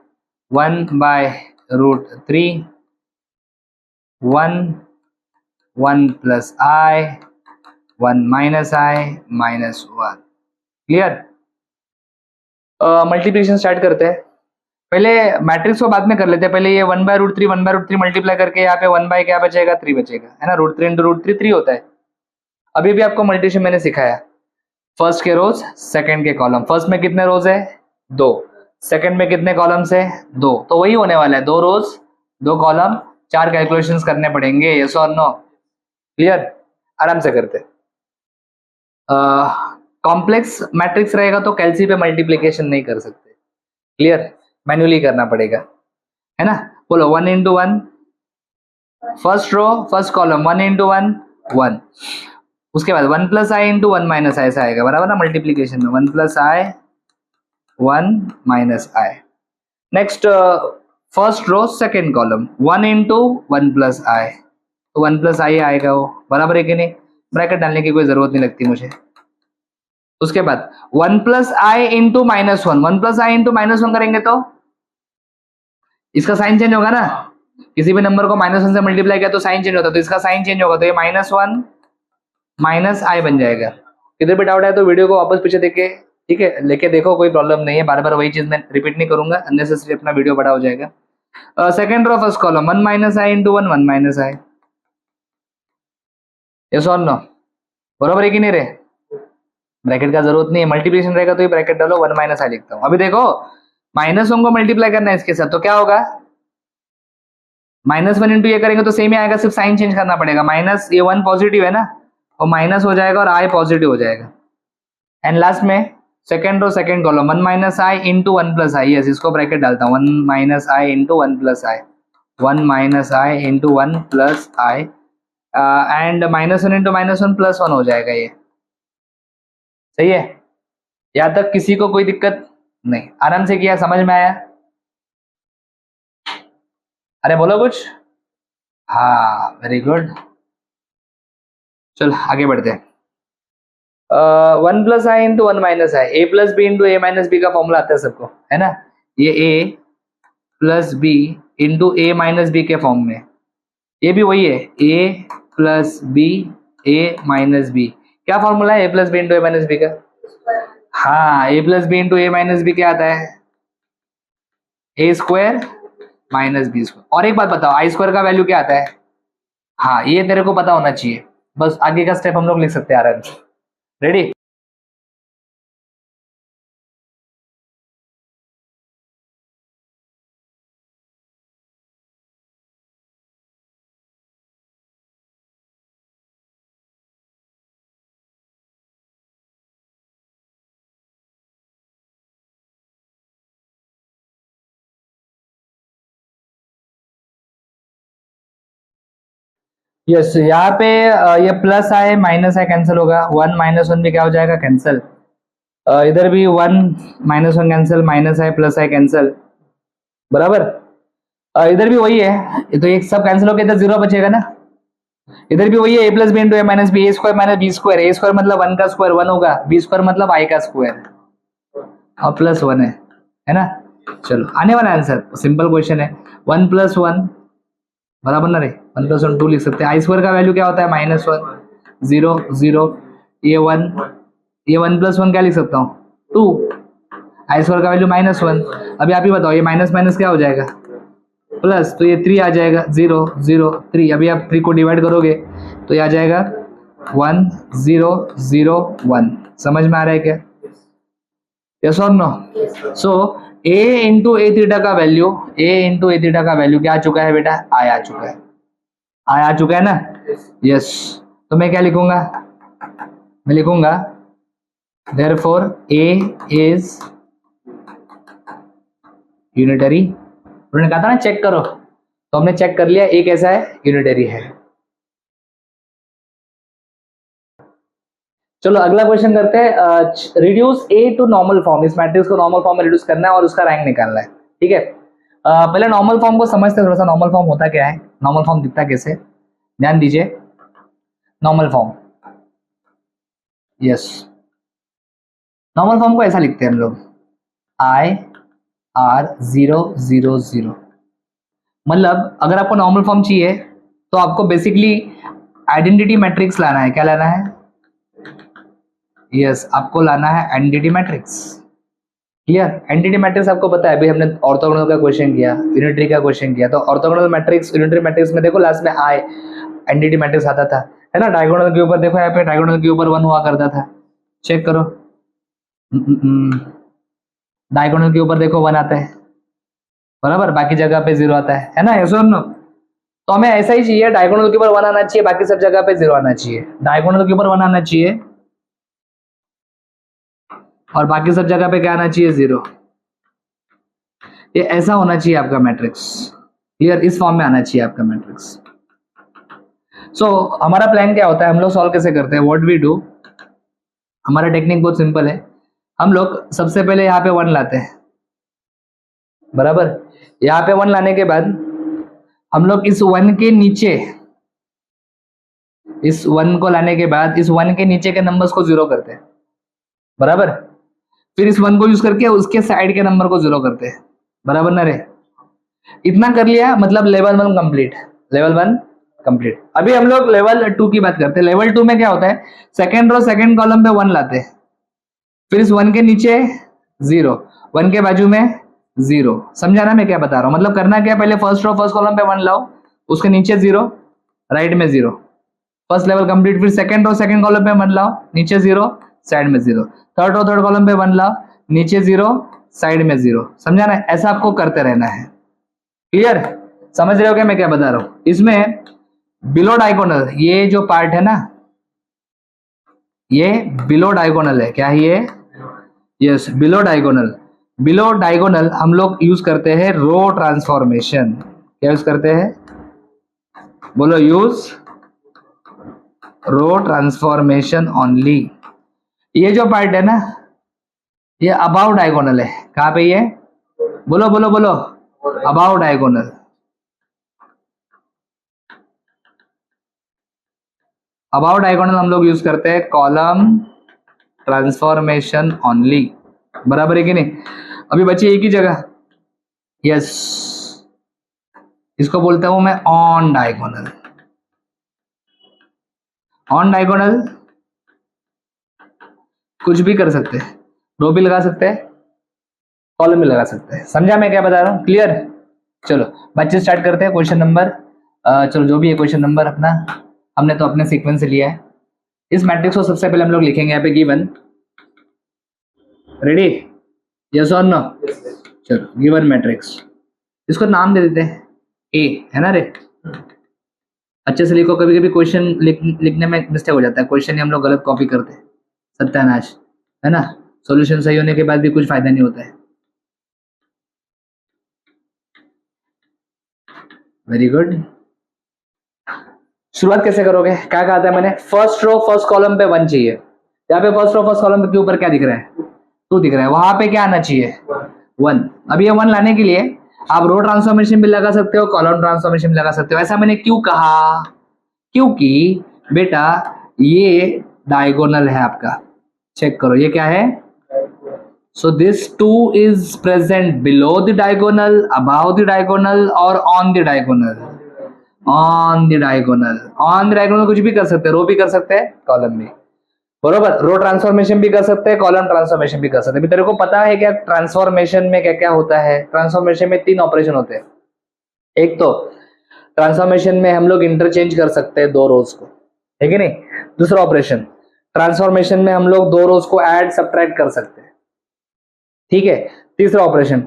1/√3, 1 plus I, 1 minus I, -1। Clear? Multiplication start करते हैं। पहले मैट्रिक्स को बाद में कर लेते हैं। पहले ये 1/√3 मल्टीप्लाई करके यहाँ पे 1 बाय क्या बचेगा? 3 बचेगा, है ना? √3 इंटू √3 3 होता है। अभी भी आपको मल्टीप्लिकेशन मैंने सिखाया, फर्स्ट के रोज, सेकंड के कॉलम। फर्स्ट में कितने रोज है? 2। सेकंड में कितने कॉलम्स है? 2। तो वही होने वाला है, 2 रोज 2 कॉलम, 4 कैलकुलेशंस करने पड़ेंगे। यस और नो? क्लियर? आराम से करते। कॉम्प्लेक्स मैट्रिक्स रहेगा तो कैलसी पे मल्टीप्लिकेशन नहीं कर सकते। क्लियर? मैन्युअली करना पड़ेगा, है ना? बोलो 1 into 1, first row first column 1 into 1 1, उसके बाद 1 plus I into 1 minus I ऐसा आएगा, बराबर ना? मल्टीप्लीकेशन में 1 plus I, 1 minus I. Next first row second column 1 into 1 plus I, तो 1 प्लस आई आएगा वो, बराबर है कि नहीं? ब्रैकेट डालने की कोई जरूरत नहीं लगती मुझे। उसके बाद 1 plus I into -1, 1 plus I into -1 करेंगे तो इसका साइन चेंज होगा ना? किसी भी नंबर को -1 से मल्टीप्लाई किया तो साइन चेंज होता है, तो इसका साइन चेंज होगा, तो ये -1 माइनस आई बन जाएगा। किधर भी डाउट है तो वीडियो को वापस पीछे देखे, ठीक है, लेके देखो, कोई प्रॉब्लम नहीं है। बार बार वही चीज मैं रिपीट नहीं करूंगा, अननेसेसरी अपना वीडियो बड़ा हो जाएगा। Second row first column 1 minus I into 1 minus I. Yes और नो? बराबर है कि नहीं रे? ब्रैकेट का जरूरत नहीं है, मल्टीप्लिकेशन रहेगा तो ये ब्रैकेट डालो, 1 माइनस आई लिखता हूँ। अभी देखो -1 को मल्टीप्लाई करना है इसके साथ, तो क्या होगा? -1 इंटू ये करेंगे तो सेम ही आएगा, सिर्फ साइन चेंज करना पड़ेगा। माइनस, ये 1 पॉजिटिव है ना, और माइनस हो जाएगा और आई पॉजिटिव हो जाएगा। एंड लास्ट में second row second column 1 minus I into 1 plus I. Yes, इसको ब्रैकेट डालता हूँ, 1 minus I into 1 plus I, 1 minus I into 1 plus I, and -1 into -1 +1 हो जाएगा। ये सही है? यहाँ तक किसी को कोई दिक्कत नहीं? आराम से किया, समझ में आया? अरे बोलो कुछ। हाँ, वेरी गुड। चल आगे बढ़ते हैं। 1 plus I into 1 minus I, A plus B into A minus B का फॉर्मूला आता है सबको, है ना? ये ए प्लस बी इंटू ए माइनस बी के फॉर्म में, ये भी वही है, ए प्लस बी ए माइनस बी। क्या फॉर्मूला है ए प्लस बी इंटू ए माइनस बी का? हाँ, ए प्लस बी इंटू ए माइनस बी क्या आता है? ए स्क्वायर माइनस बी स्क्वायर। और एक बात बताओ, आई स्क्वायर का वैल्यू क्या आता है? हाँ, ये तेरे को पता होना चाहिए, बस आगे का स्टेप हम लोग लिख सकते हैं आराम से। रेडी? यस, यहाँ पे ये प्लस आए माइनस आए कैंसिल होगा, 1 -1 भी क्या हो जाएगा? कैंसिल। इधर भी 1 -1 कैंसिल, माइनस आए प्लस आए कैंसिल, बराबर? इधर भी वही है, तो ये सब कैंसिल होकर इधर 0 बचेगा ना। इधर भी वही है, ए प्लस बी इंटू ए माइनस बी, ए स्क्वायर माइनस बी स्क्वायर। ए स्क्वायर मतलब 1 का स्क्वायर 1 होगा, बी स्क्वायर मतलब आई का स्क्वायर, और +1 है ना? चलो आने वाला आंसर सिंपल क्वेश्चन है, 1 + 1 बराबर ना रे? 1 + 1 2 लिख सकते हैं। आई स्क्वायर का वैल्यू क्या होता है? -1 0 0, ये 1, ये 1 + 1 क्या लिख सकता हूँ? 2। आई स्क्वायर का वैल्यू -1। अभी आप ही बताओ ये माइनस माइनस क्या हो जाएगा, प्लस, तो ये 3 आ जाएगा, 0 0 3। अभी आप 3 को डिवाइड करोगे तो ये आ जाएगा 1 0 0 1। समझ में आ रहा है क्या? यस और no? So a into A theta का value, a into A theta का वैल्यू क्या आ चुका है बेटा? आई आ चुका है, आई आ चुका है ना? यस। तो मैं क्या लिखूंगा? मैं लिखूंगा therefore a is यूनिटरी। उन्होंने कहा था ना चेक करो, तो हमने चेक कर लिया, a कैसा है? यूनिटरी है। चलो अगला क्वेश्चन करते हैं। Reduce a to normal form. इस मैट्रिक्स को नॉर्मल फॉर्म में रिड्यूस करना है और उसका रैंक निकालना है, ठीक है। पहले नॉर्मल फॉर्म को समझते हैं थोड़ा सा। नॉर्मल फॉर्म होता क्या है, नॉर्मल फॉर्म दिखता कैसे? ध्यान दीजिए, normal form, yes, normal form को ऐसा लिखते हैं हम लोग, आई आर 0 0 0। मतलब अगर आपको नॉर्मल फॉर्म चाहिए तो आपको बेसिकली आइडेंटिटी मैट्रिक्स लाना है। क्या लाना है? यस, आपको लाना है identity matrix. Clear? Identity matrix आपको पता है, अभी हमने ऑर्थोगोनल का क्वेश्चन किया, यूनिटरी का क्वेश्चन किया। तो ऑर्थोगोनल मैट्रिक्स, यूनिटरी मैट्रिक्स में देखो लास्ट में आई आइडेंटिटी मैट्रिक्स आता था, है ना। डायगोनल के ऊपर देखो, यहाँ पे डायगोनल के ऊपर 1 हुआ करता था, चेक करो। डायगोनल के ऊपर देखो 1 आता है, बराबर, बाकी जगह पे 0 आता है ना। ऐसा नो? तो हमें ऐसा ही चाहिए, डायगोनल के ऊपर 1 आना चाहिए, बाकी सब जगह पे 0 आना चाहिए। डायगोनल के ऊपर 1 आना चाहिए और बाकी सब जगह पे क्या आना चाहिए? 0। ये ऐसा होना चाहिए आपका मैट्रिक्स। क्लियर? इस फॉर्म में आना चाहिए आपका मैट्रिक्स। सो हमारा प्लान क्या होता है, हम लोग सॉल्व कैसे करते हैं? व्हाट वी डू, हमारा टेक्निक बहुत सिंपल है। हम लोग सबसे पहले यहाँ पे 1 लाते हैं, बराबर। यहाँ पे 1 लाने के बाद हम लोग इस 1 के नीचे, इस 1 को लाने के बाद इस 1 के नीचे के नंबर्स को 0 करते हैं, बराबर। फिर इस 1 को यूज करके उसके साइड के नंबर को 0 करते हैं, बराबर ना रे? इतना कर लिया, मतलब लेवल 1 कंप्लीट, लेवल 1 कंप्लीट। अभी हम लोग लेवल 2 की बात करते हैं। लेवल 2 में क्या होता है, सेकेंड रो सेकेंड कॉलम पे 1 लाते हैं, फिर इस 1 के नीचे 0, 1 के बाजू में 0। समझा ना मैं क्या बता रहा हूँ? मतलब करना क्या, पहले फर्स्ट रो फर्स्ट कॉलम पे 1 लाओ, उसके नीचे 0, राइट में 0, फर्स्ट लेवल कंप्लीट। फिर सेकंड रो सेकंड कॉलम पे 1 लाओ, नीचे 0, साइड में 0। थर्ड रो थर्ड कॉलम पे 1 लाओ, नीचे 0, साइड में 0। समझा ना? ऐसा आपको करते रहना है। क्लियर? समझ रहे हो क्या मैं क्या बता रहा हूँ? इसमें बिलो डायगोनल, ये जो पार्ट है ना, ये बिलो डायगोनल है। क्या है ये? Yes, below diagonal. Below diagonal हम लोग यूज करते हैं रो ट्रांसफॉर्मेशन। क्या यूज करते हैं? बोलो, यूज रो ट्रांसफॉर्मेशन ओनली। ये जो पार्ट है ना, ये अबाउ डायगोनल है। कहाँ पे ये? बोलो बोलो बोलो, अबाउ डायगोनल। अबाउ डायगोनल हम लोग यूज करते हैं कॉलम ट्रांसफॉर्मेशन ओनली, बराबर है कि नहीं? अभी बची एक ही जगह, यस, इसको बोलता हूं मैं ऑन डायगोनल। ऑन डायगोनल कुछ भी कर सकते हैं, रो भी लगा सकते हैं, कॉलम भी लगा सकते हैं। समझा मैं क्या बता रहा हूँ? क्लियर? चलो बच्चे स्टार्ट करते हैं। क्वेश्चन नंबर, चलो जो भी है क्वेश्चन नंबर अपना, हमने तो अपने सीक्वेंस से लिया है। इस मैट्रिक्स को सबसे पहले हम लोग लिखेंगे यहाँ पे गिवन। रेडी? यस और नो? चलो गिवन मैट्रिक्स, इसको नाम दे देते हैं ए, है ना रे? अच्छे से लिखो, कभी कभी क्वेश्चन लिखने में मिस्टेक हो जाता है, क्वेश्चन ही हम लोग गलत कॉपी करते हैं, सत्यानाश, है ना। सॉल्यूशन सही होने के बाद भी कुछ फायदा नहीं होता है। Very good. शुरुआत कैसे करोगे? क्या कहा था मैंने? फर्स्ट रो फर्स्ट कॉलम पे 1 चाहिए। यहाँ पे फर्स्ट रो फर्स्ट कॉलम के ऊपर क्या दिख रहा है? 2 दिख रहा है। वहां पे क्या आना चाहिए? 1। अब ये 1 लाने के लिए आप रो ट्रांसफॉर्मेशन भी लगा सकते हो, कॉलम ट्रांसफॉर्मेशन भी लगा सकते हो। ऐसा मैंने क्यों कहा? क्योंकि बेटा ये डायगोनल है आपका। चेक करो, ये क्या है? So this 2 is present below the diagonal, above the diagonal और on the diagonal. On the diagonal, on the diagonal कुछ भी कर सकते हैं, रो भी कर सकते हैं, कॉलम भी। बरोबर, रो ट्रांसफॉर्मेशन भी कर सकते हैं, कॉलम ट्रांसफॉर्मेशन भी कर सकते हैं। अभी तेरे को पता है क्या ट्रांसफॉर्मेशन में क्या क्या होता है? ट्रांसफॉर्मेशन में 3 ऑपरेशन होते हैं। एक तो ट्रांसफॉर्मेशन में हम लोग इंटरचेंज कर सकते हैं 2 रोज को, है कि नहीं? दूसरा ऑपरेशन, ट्रांसफॉर्मेशन में हम लोग 2 रोज को ऐड सब्ट्रैक्ट कर सकते हैं, ठीक है। तीसरा ऑपरेशन,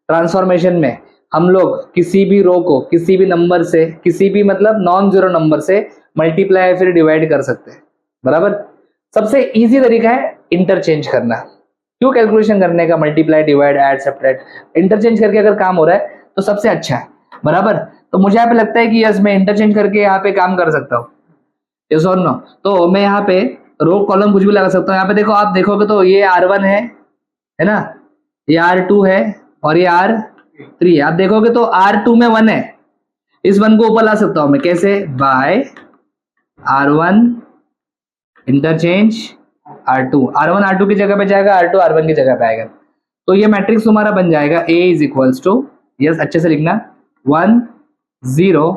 ट्रांसफॉर्मेशन में हम लोग किसी भी रो को किसी भी नंबर से, किसी भी मतलब नॉन जीरो नंबर से मल्टीप्लाई फिर डिवाइड कर सकते हैं, बराबर। सबसे इजी तरीका है इंटरचेंज करना। क्यों? कैलकुलेशन करने का, multiply divide add subtract interchange करके अगर काम हो रहा है तो सबसे अच्छा है, बराबर। तो मुझे यहाँ पे लगता है कि यस मैं इंटरचेंज करके यहाँ पे काम कर सकता हूँ, यस और नो। तो मैं यहाँ पे रो कॉलम कुछ भी लगा सकता हूँ। यहाँ पे देखो, आप देखोगे तो ये R1 है ना, ये R2 है और ये R3 है। आप देखोगे तो R2 में 1 है, इस 1 को ऊपर ला सकता हूं मैं कैसे? Bye R1 interchange R2, R1 R2 की जगह पे जाएगा, R2 R1 की जगह पे आएगा। तो ये मैट्रिक्स तुम्हारा बन जाएगा A is equals to, yes अच्छे से लिखना, 1 0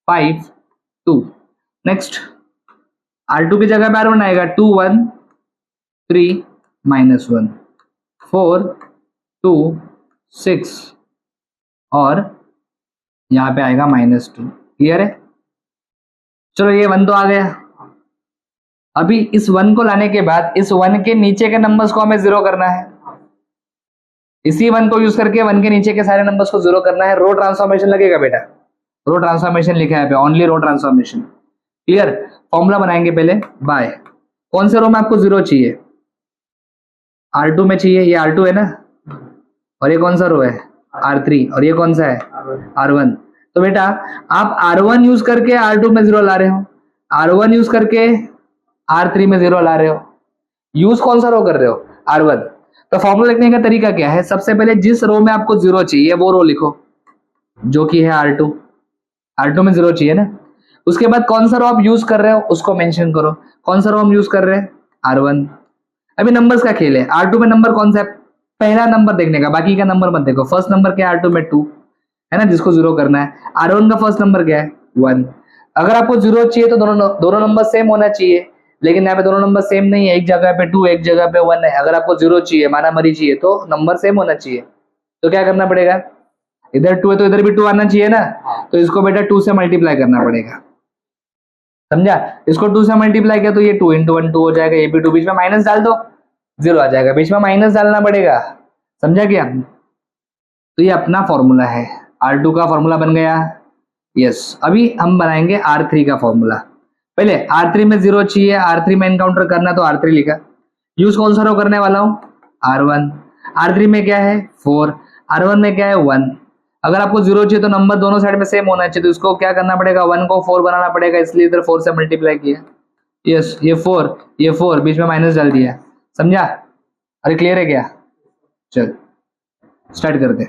5 2। नेक्स्ट R2 की जगह पे R1 आएगा, 2 1 3 -1 4 2 6 और यहाँ पे आएगा -2। क्लियर है? चलो ये 1 तो आ गया। अभी इस 1 को लाने के बाद इस 1 के नीचे के नंबर्स को हमें 0 करना है। इसी 1 को यूज करके 1 के नीचे के सारे नंबर्स को 0 करना है। रो ट्रांसफॉर्मेशन लगेगा बेटा, रो ट्रांसफॉर्मेशन लिखा है पे, ओनली रो ट्रांसफॉर्मेशन। क्लियर? फॉर्मूला बनाएंगे पहले, बाय कौन से रो में आपको 0 चाहिए? R2 में चाहिए, ये R2 है ना, और ये कौन सा रो है? R3, और ये कौन सा है? R1। तो बेटा आप R1 यूज करके R2 में 0 ला रहे हो, R1 यूज करके R3 में 0 ला रहे हो। यूज कौन सा रो कर रहे हो? R1। तो फॉर्मूला लिखने का तरीका क्या है? सबसे पहले जिस रो में आपको 0 चाहिए वो रो लिखो, जो कि है R2। R2 में 0 चाहिए ना। उसके बाद कौन सा रो आप यूज कर रहे हो उसको मेंशन करो। कौन सा रो हम यूज कर रहे हैं? R1। अभी नंबर्स का खेल है, R2 में नंबर कौन सा है? पहला नंबर देखने का, बाकी का नंबर मत देखो। फर्स्ट नंबर क्या है R2 में? 2 है ना, जिसको 0 करना है। R1 का फर्स्ट नंबर क्या है? 1। अगर आपको 0 चाहिए तो दोनों नंबर सेम होना चाहिए, लेकिन यहाँ पे दोनों नंबर सेम नहीं है, एक जगह पे 2 एक जगह पे 1 है। अगर आपको 0 चाहिए, माना मरी चाहिए, तो नंबर सेम होना चाहिए। तो क्या करना पड़ेगा? इधर 2 है तो इधर भी 2 आना चाहिए ना, तो इसको बेटा 2 से मल्टीप्लाई करना पड़ेगा, समझा? इसको 2 से मल्टीप्लाई किया तो ये 2 × 1 2 हो जाएगा, ये भी 2, बीच में माइनस डाल दो 0 आ जाएगा, बीच में माइनस डालना पड़ेगा, समझा क्या? तो ये अपना फॉर्मूला है, R2 का फॉर्मूला बन गया। यस, अभी हम बनाएंगे R3 का फॉर्मूला। पहले R3 में 0 चाहिए, R3 में एनकाउंटर करना, तो R3 लिखा। यूज कौन सा रो करने वाला हूँ? R1। R3 में क्या है? 4। R1 में क्या है? 1। अगर आपको 0 चाहिए तो नंबर दोनों साइड में सेम होना चाहिए, तो इसको क्या करना पड़ेगा? 1 को 4 बनाना पड़ेगा, इसलिए इधर 4 से मल्टीप्लाई किया। यस, ये 4 बीच में माइनस डाल दिया, समझा? अरे क्लियर है क्या? चल स्टार्ट करते,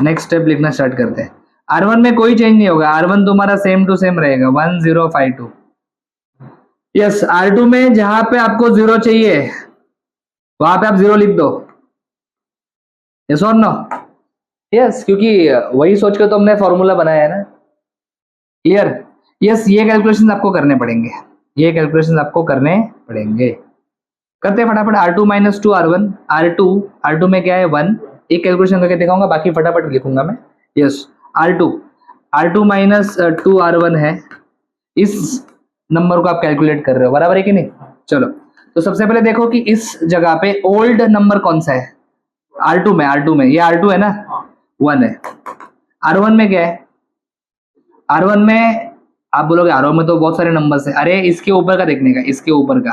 नेक्स्ट स्टेप लिखना स्टार्ट करते हैं। R1 में कोई चेंज नहीं होगा, R1 तुम्हारा सेम टू सेम रहेगा, 1 0 5 2। यस, R2 में जहां पे आपको 0 चाहिए वहां पे आप 0 लिख दो, यस और नो? यस, क्योंकि वही सोच के तो हमने फॉर्मूला बनाया है ना। क्लियर? यस, ये कैलकुलेशन आपको करने पड़ेंगे, ये कैलकुलेशन आपको करने पड़ेंगे। करते हैं फटाफट। R2 - 2 R1। R2 में क्या है? 1। एक कैलकुलेशन करके दिखाऊंगा, बाकी फटाफट लिखूंगा मैं। यस, R2 - 2 R1 है, इस नंबर को आप कैलकुलेट कर रहे हो, बराबर है कि नहीं? चलो, तो सबसे पहले देखो कि इस जगह पे ओल्ड नंबर कौन सा है? R2 में ये R2 है ना, 1 है। R1 में क्या है? R1 में आप बोलोगे R1 में तो बहुत सारे नंबर्स है। अरे इसके ऊपर का देखने का, इसके ऊपर का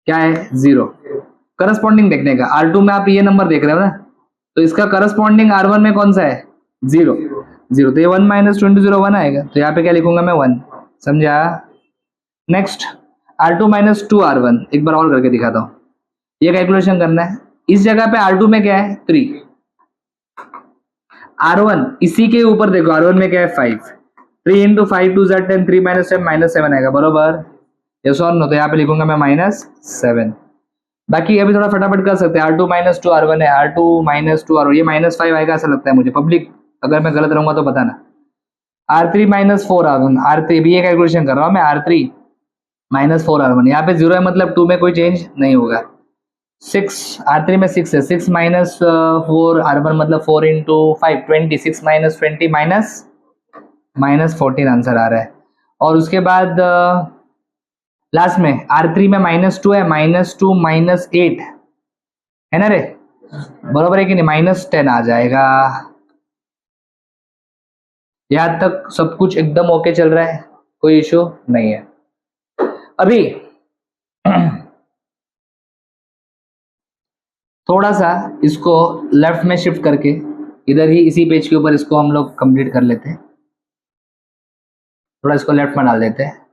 क्या है? 0। करस्पॉन्डिंग देखने का, R2 में आप ये नंबर देख रहे हो ना, तो इसका करस्पॉन्डिंग R1 में कौन सा है? 0 0। तो ये 1 - 20 0 1 आएगा, तो यहाँ पे क्या लिखूंगा मैं? 1, समझा? नेक्स्ट R2 - 2 R1, एक बार और करके दिखाता हूँ। ये कैलकुलेशन करना है। इस जगह पे R2 में क्या है? 3। R1 इसी के ऊपर देखो, R1 में क्या है? 5। 3 × 5 2 10, 3 - 7 -7 आएगा, बरोबर? यस और नो? तो यहाँ पे लिखूंगा मैं -7। बाकी अभी थोड़ा फटाफट कर सकते हैं। R2 - 2 R1 है, R2 - 2 R1, ये -5 आएगा ऐसा लगता है मुझे। पब्लिक अगर मैं गलत रहूंगा तो बताना। R3 - 4 R1, R3 भी ये कैलकुलेशन कर रहा हूँ मैं। R3 -4 R1, यहाँ पे 0 है मतलब 2 में कोई चेंज नहीं होगा। 6 R3 में 6 है, 6 - 4 R1 मतलब 4 × 5 20, 6 - 20 -14 आंसर आ रहा है। और उसके बाद लास्ट में R3 में -2 है, -2 -8 है ना रे, बराबर है कि नहीं, -10 आ जाएगा। यहाँ तक सब कुछ एकदम ओके चल रहा है, कोई इशू नहीं है। अभी थोड़ा सा इसको लेफ्ट में शिफ्ट करके इधर ही इसी पेज के ऊपर इसको हम लोग कंप्लीट कर लेते हैं। थोड़ा इसको लेफ्ट में डाल देते हैं।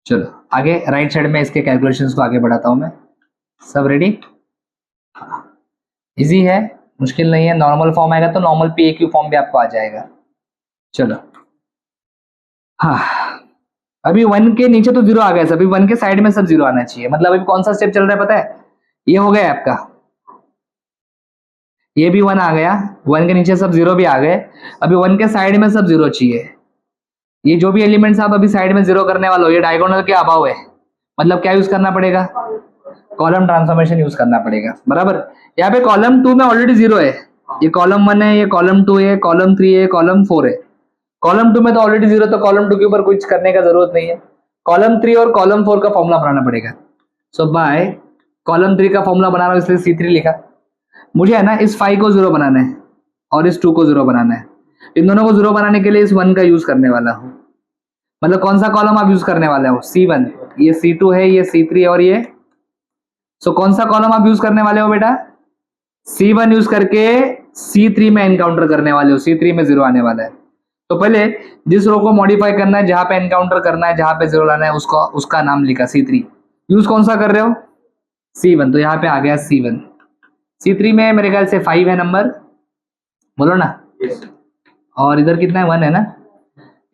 चलो आगे राइट साइड में इसके कैलकुलेशंस को आगे बढ़ाता हूं मैं। सब रेडी? इजी है, मुश्किल नहीं है। नॉर्मल फॉर्म आएगा तो नॉर्मल PAQ फॉर्म भी आपको आ जाएगा। चलो हाँ, अभी 1 के नीचे तो 0 आ गया, अभी 1 के साइड में सब 0 आना चाहिए। मतलब अभी कौन सा स्टेप चल रहा है पता है? ये हो गया आपका, ये भी 1 आ गया, 1 के नीचे सब 0 भी आ गए। अभी 1 के साइड में सब 0 चाहिए। ये जो भी एलिमेंट्स आप अभी साइड में 0 करने वाले हो, ये डायगोनल के अभाव है, मतलब क्या यूज करना पड़ेगा? कॉलम ट्रांसफॉर्मेशन यूज करना पड़ेगा, बराबर। यहाँ पे कॉलम 2 में ऑलरेडी 0 है, ये कॉलम 1 है, ये कॉलम 2 है, कॉलम 3 है, कॉलम 4 है। कॉलम 2 में तो ऑलरेडी 0, तो कॉलम 2 के ऊपर कुछ करने का जरूरत नहीं है। कॉलम 3 और कॉलम 4 का फॉर्मूला बनाना पड़ेगा। सो बाय कॉलम 3 का फॉर्मूला बना रहा हूँ, इसलिए C3 लिखा। मुझे है ना इस 5 को 0 बनाना है और इस 2 को 0 बनाना है। इन दोनों को 0 बनाने के लिए इस 1 का यूज करने वाला हूँ। मतलब कौन सा कॉलम आप यूज करने वाले हो? C1, ये C2 है, ये C3 है और ये। सो कौन सा कॉलम आप यूज करने वाले हो बेटा? C1 यूज करके C3 में एनकाउंटर करने वाले हो। C3 में 0 आने वाला है। तो पहले जिस रो को मॉडिफाई करना है, जहां पे एनकाउंटर करना है, जहां पे 0 लाना है, उसका नाम लिखा C3। यूज कौन सा कर रहे हो? C1, तो यहाँ पे आ गया C1। C3 में मेरे ख्याल से 5 है नंबर, बोलो ना। और इधर कितना है? 1 है ना।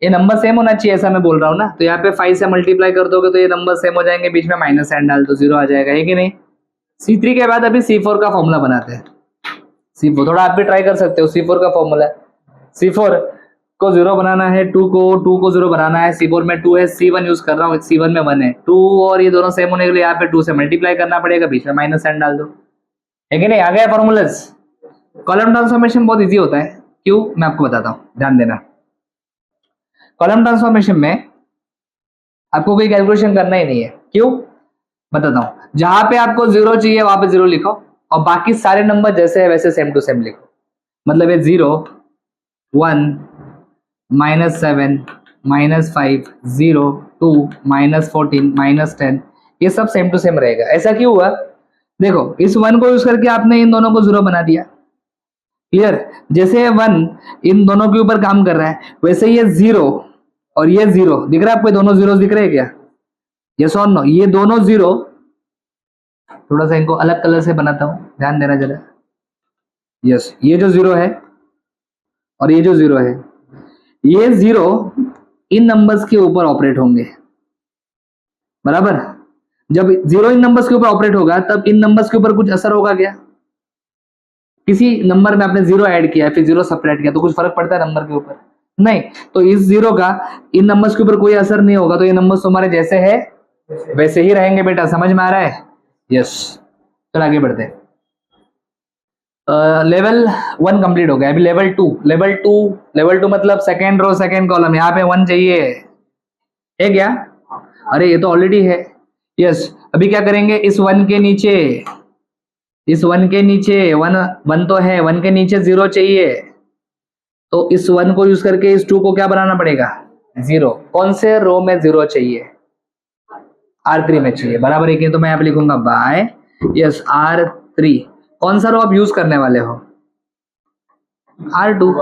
ये नंबर सेम होना चाहिए, ऐसा मैं बोल रहा हूँ ना। तो यहाँ पे 5 से मल्टीप्लाई कर दोगे तो ये नंबर सेम हो जाएंगे, बीच में माइनस साइन डाल दो, 0 आ जाएगा, है कि नहीं। C3 के बाद अभी C4 का फॉर्मूला बनाते हैं। C4 थोड़ा आप भी ट्राई कर सकते हो। C4 का फॉर्मूला है, C4 को 0 बनाना है, 2 को 0 बनाना है। C4 में 2 है, C1 यूज कर रहा हूँ, C1 में 1 है। 2 और ये दोनों सेम होने के लिए यहाँ पे 2 से मल्टीप्लाई करना पड़ेगा, बीच में माइनस साइन डाल दो, है कि नहीं। आ गया फॉर्मूलाज। कॉलम ट्रांसफॉर्मेशन बहुत इजी होता है, क्यों मैं आपको बताता हूँ, ध्यान देना। कॉलम ट्रांसफॉर्मेशन में आपको कोई कैलकुलेशन करना ही नहीं है, क्यों बताता हूँ। जहां पे आपको 0 चाहिए वहां पे 0 लिखो, और बाकी सारे नंबर जैसे है वैसे सेम टू सेम लिखो। मतलब ये 0 1 -7 -5 0 2 -14 -10, ये सब सेम टू सेम रहेगा। ऐसा क्यों हुआ? देखो इस 1 को यूज करके आपने इन दोनों को 0 बना दिया, क्लियर। जैसे 1 इन दोनों के ऊपर काम कर रहा है, वैसे ये 0 और ये 0 दिख रहा है आपको? दोनों 0 दिख रहे हैं क्या? यस और नो? ये दोनों 0, थोड़ा सा इनको अलग कलर से बनाता हूं, ध्यान देना जरा। यस, ये जो 0 है और ये जो 0 है, ये 0 इन नंबर्स के ऊपर ऑपरेट होंगे, बराबर। जब 0 इन नंबर्स के ऊपर ऑपरेट होगा तब इन नंबर्स के ऊपर कुछ असर होगा क्या? किसी नंबर में आपने 0 ऐड किया, फिर 0 सब्ट्रैक्ट किया, तो कुछ फर्क पड़ता है नंबर के ऊपर? नहीं। तो इस 0 का इन नंबर्स के ऊपर कोई असर नहीं होगा, तो ये नंबर्स तुम्हारे जैसे है वैसे ही रहेंगे बेटा, समझ में आ रहा है? यस। चलो आगे बढ़ते हैं। लेवल 1 कंप्लीट हो गया, अभी लेवल 2। लेवल टू मतलब सेकेंड रो सेकेंड कॉलम, यहाँ पे 1 चाहिए, है क्या? अरे ये तो ऑलरेडी है। यस, अभी क्या करेंगे, इस 1 के नीचे, इस 1 के नीचे 1 तो है, 1 के नीचे 0 चाहिए, तो इस 1 को यूज करके इस 2 को क्या बनाना पड़ेगा? 0। कौन से रो में 0 चाहिए? R3 में चाहिए, बराबर है कि? तो मैं यहाँ पे लिखूंगा बाय, यस R3। कौन सा रो आप यूज करने वाले हो? R2,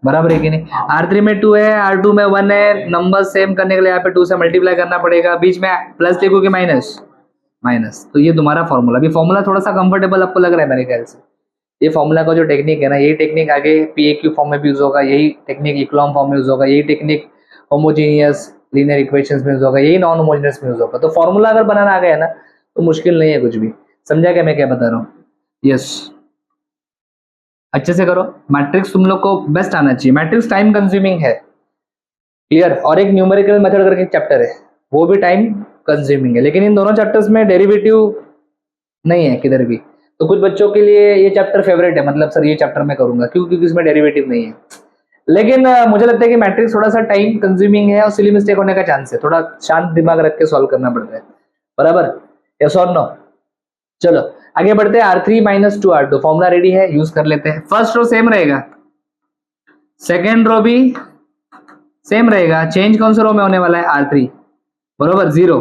बराबर है कि नहीं। R3 में 2 है, R2 में 1 है। नंबर सेम करने के लिए यहाँ पे 2 से मल्टीप्लाई करना पड़ेगा, बीच में प्लस लिखो कि माइनस? माइनस। तो ये तुम्हारा फॉर्मूला। अभी फॉर्मूला थोड़ा सा कंफर्टेबल आपको लग रहा है मेरे ख्याल से। ये फॉर्मूला का जो टेक्निक है ना, यही टेक्निक आगे PAQ फॉर्म में भी यूज होगा, यही टेक्निक इक्लॉम फॉर्म में यूज होगा, यही टेक्निक होमोजीनियस लीनियर इक्वेशंस में यूज होगा, यही नॉन होमोजीनियस में यूज होगा। तो फॉर्मूला अगर बनाना आ गया ना तो मुश्किल नहीं है कुछ भी। समझा क्या मैं क्या बता रहा हूँ? यस, अच्छे से करो। मैट्रिक्स तुम लोग को बेस्ट आना चाहिए। मैट्रिक्स टाइम कंज्यूमिंग है, क्लियर। और एक न्यूमेरिकल मेथड करके चैप्टर है, वो भी टाइम कंज्यूमिंग है, लेकिन इन दोनों चैप्टर्स में डेरिवेटिव नहीं है किधर भी। तो कुछ बच्चों के लिए ये चैप्टर फेवरेट है, मतलब सर ये चैप्टर मैं करूंगा क्योंकि इसमें डेरिवेटिव नहीं है। लेकिन मुझे लगता है कि मैट्रिक्स थोड़ा सा टाइम कंज्यूमिंग है और सिली मिस्टेक होने का चांस है, थोड़ा शांत दिमाग रख के सॉल्व करना पड़ता है, बराबर, यस और नो। चलो आगे बढ़ते हैं। R3 minus 2R2 formula ready है, यूज कर लेते हैं। फर्स्ट रो सेम रहेगा, सेकेंड रो भी सेम रहेगा, चेंज कौन सा रो में होने वाला है, R3, बरोबर 0।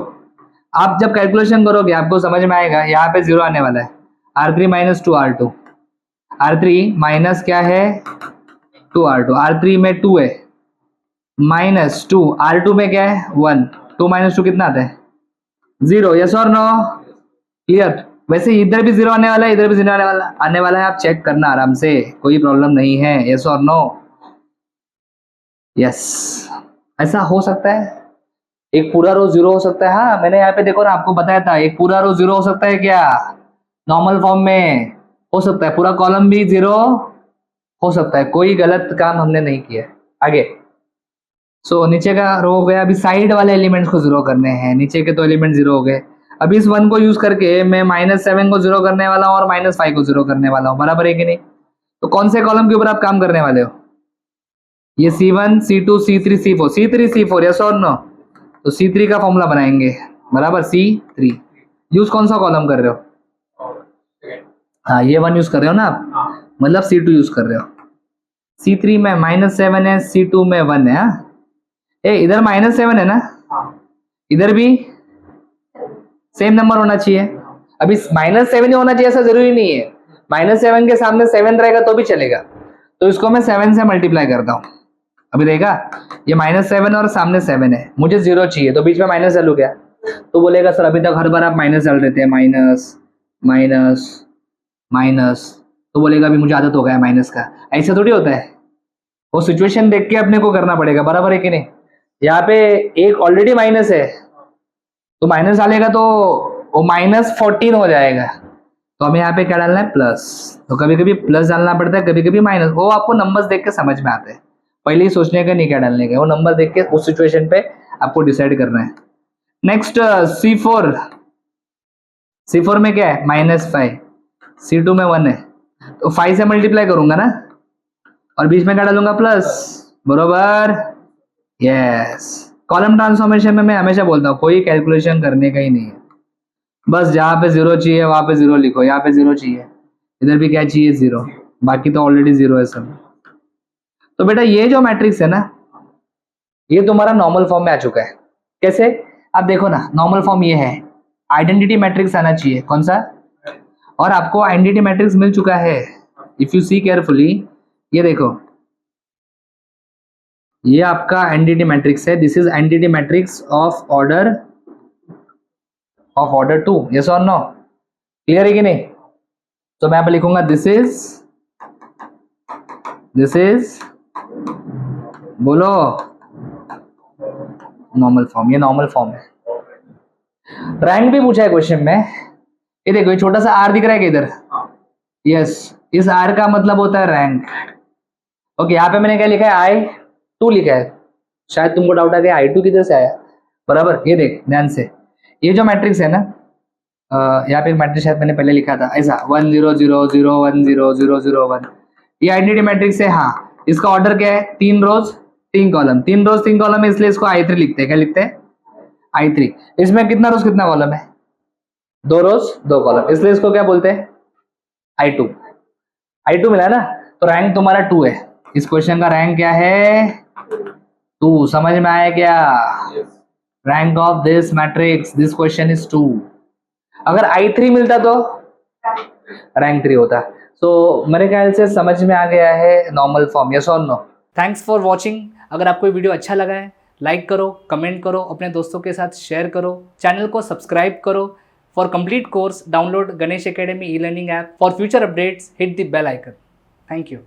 आप जब कैलकुलेशन करोगे आपको समझ में आएगा, यहाँ पे 0 आने वाला है। R3 minus 2R2, R3 minus क्या है 2R2, R3 में 2 है, माइनस 2, R2 में क्या है 1, 2 माइनस 2 कितना आता है 0, यस और नो, क्लियर। वैसे इधर भी 0 आने वाला है, इधर भी 0 आने वाला है, आप चेक करना आराम से, कोई प्रॉब्लम नहीं है, यस और नो, यस। ऐसा हो सकता है एक पूरा रो 0 हो सकता है, हाँ मैंने यहाँ पे देखो ना आपको बताया था, एक पूरा रो 0 हो सकता है क्या, नॉर्मल फॉर्म में हो सकता है, पूरा कॉलम भी 0 हो सकता है, कोई गलत काम हमने नहीं किया। आगे सो नीचे का रो हो गया, अभी साइड वाले एलिमेंट्स को 0 करने हैं, नीचे के तो एलिमेंट 0 हो गए। अभी इस 1 को यूज करके मैं -7 को 0 करने वाला हूँ और -5 को 0 करने वाला हूँ, बराबर है कि नहीं। तो कौन से कॉलम के ऊपर आप काम करने वाले हो, ये C1 C2 C3 C4, C3 C4, yes और नो। तो C3 का फॉर्मूला बनाएंगे, बराबर C3। यूज कौन सा कॉलम कर रहे हो, हाँ ये 1 यूज कर रहे हो ना आप, मतलब C2 यूज कर रहे हो। C3 में -7 है, C2 में 1 है, हाँ इधर -7 है ना, इधर भी सेम नंबर होना चाहिए। अभी -7 ही होना चाहिए ऐसा जरूरी नहीं है, -7 के सामने 7 रहेगा तो भी चलेगा। तो इसको मैं 7 से मल्टीप्लाई करता हूँ, अभी देखा ये -7 और सामने 7 है, मुझे 0 चाहिए, तो बीच में माइनस डालू क्या, तो बोलेगा सर अभी तक हर बार आप माइनस डाल देते हैं, माइनस माइनस माइनस, तो बोलेगा अभी मुझे आदत हो गया है माइनस का। ऐसा थोड़ी होता है, वो सिचुएशन देख के अपने को करना पड़ेगा, बराबर है कि नहीं। यहाँ पे एक ऑलरेडी माइनस है, तो माइनस डालेगा तो वो -14 हो जाएगा, तो हमें यहाँ पे क्या डालना है प्लस, तो कभी कभी प्लस डालना पड़ता है, कभी कभी माइनस, वो आपको नंबर्स देख के समझ में आते हैं, पहले ही सोचने का नहीं क्या डालने का, वो नंबर देख के उस सिचुएशन पे आपको डिसाइड करना है। नेक्स्ट C4 में क्या है -5, C2 में 1 है, तो 5 से मल्टीप्लाई करूंगा ना, और बीच में क्या डालूंगा प्लस, बरोबर, यस। कॉलम ट्रांसफॉर्मेशन में मैं हमेशा बोलता हूँ कोई कैलकुलेशन करने का ही नहीं है, बस जहाँ पे 0 चाहिए वहां पे 0 लिखो, यहाँ पे 0 चाहिए, इधर भी क्या चाहिए 0, बाकी तो ऑलरेडी 0 है सब। तो बेटा ये जो मैट्रिक्स है ना, ये तुम्हारा नॉर्मल फॉर्म में आ चुका है। कैसे, आप देखो ना, नॉर्मल फॉर्म ये है, आइडेंटिटी मैट्रिक्स आना चाहिए, कौन सा, और आपको आइडेंटिटी मैट्रिक्स मिल चुका है। इफ यू सी केयरफुली, ये देखो ये आपका एंटिटी मैट्रिक्स है, this is entity matrix of order 2, yes और नो, क्लियर है कि नहीं। तो मैं यहाँ पे लिखूंगा दिस इज बोलो नॉर्मल फॉर्म, ये नॉर्मल फॉर्म है। रैंक भी पूछा है क्वेश्चन में, ये देखो ये छोटा सा आर दिख रहा है कि इधर, यस, इस आर का मतलब होता है रैंक। ओके, यहाँ पे मैंने क्या लिखा है I2 लिखा है, शायद तुमको डाउट आ गया I2 किधर से आया, बराबर। ये देख ध्यान से, ये जो मैट्रिक्स है ना, यहाँ पे एक मैट्रिक्स शायद मैंने पहले लिखा था ऐसा 1 0 0 0 1 0 0 0 1, ये आइडेंटिटी मैट्रिक्स है। हाँ, इसका ऑर्डर क्या है, 3 रोज 3 कॉलम, 3 रोज 3 कॉलम है, इसलिए इसको I3 लिखते हैं। क्या लिखते हैं, I3। इसमें कितना रोज कितना कॉलम है, 2 रोज 2 कॉलम, इसलिए इसको क्या बोलते हैं, I2 मिला ना, तो रैंक तुम्हारा 2 है। इस क्वेश्चन का रैंक क्या है, 2, समझ में आया क्या, rank of this matrix, this question is 2। अगर I3 मिलता तो रैंक 3 होता। तो मेरे ख्याल से समझ में आ गया है नॉर्मल फॉर्म, यस और नो। Thanks for watching. अगर आपको वीडियो अच्छा लगा है लाइक करो, कमेंट करो, अपने दोस्तों के साथ शेयर करो, चैनल को सब्सक्राइब करो। For complete course download Ganesh academy e learning app. For future updates hit the bell icon. Thank you.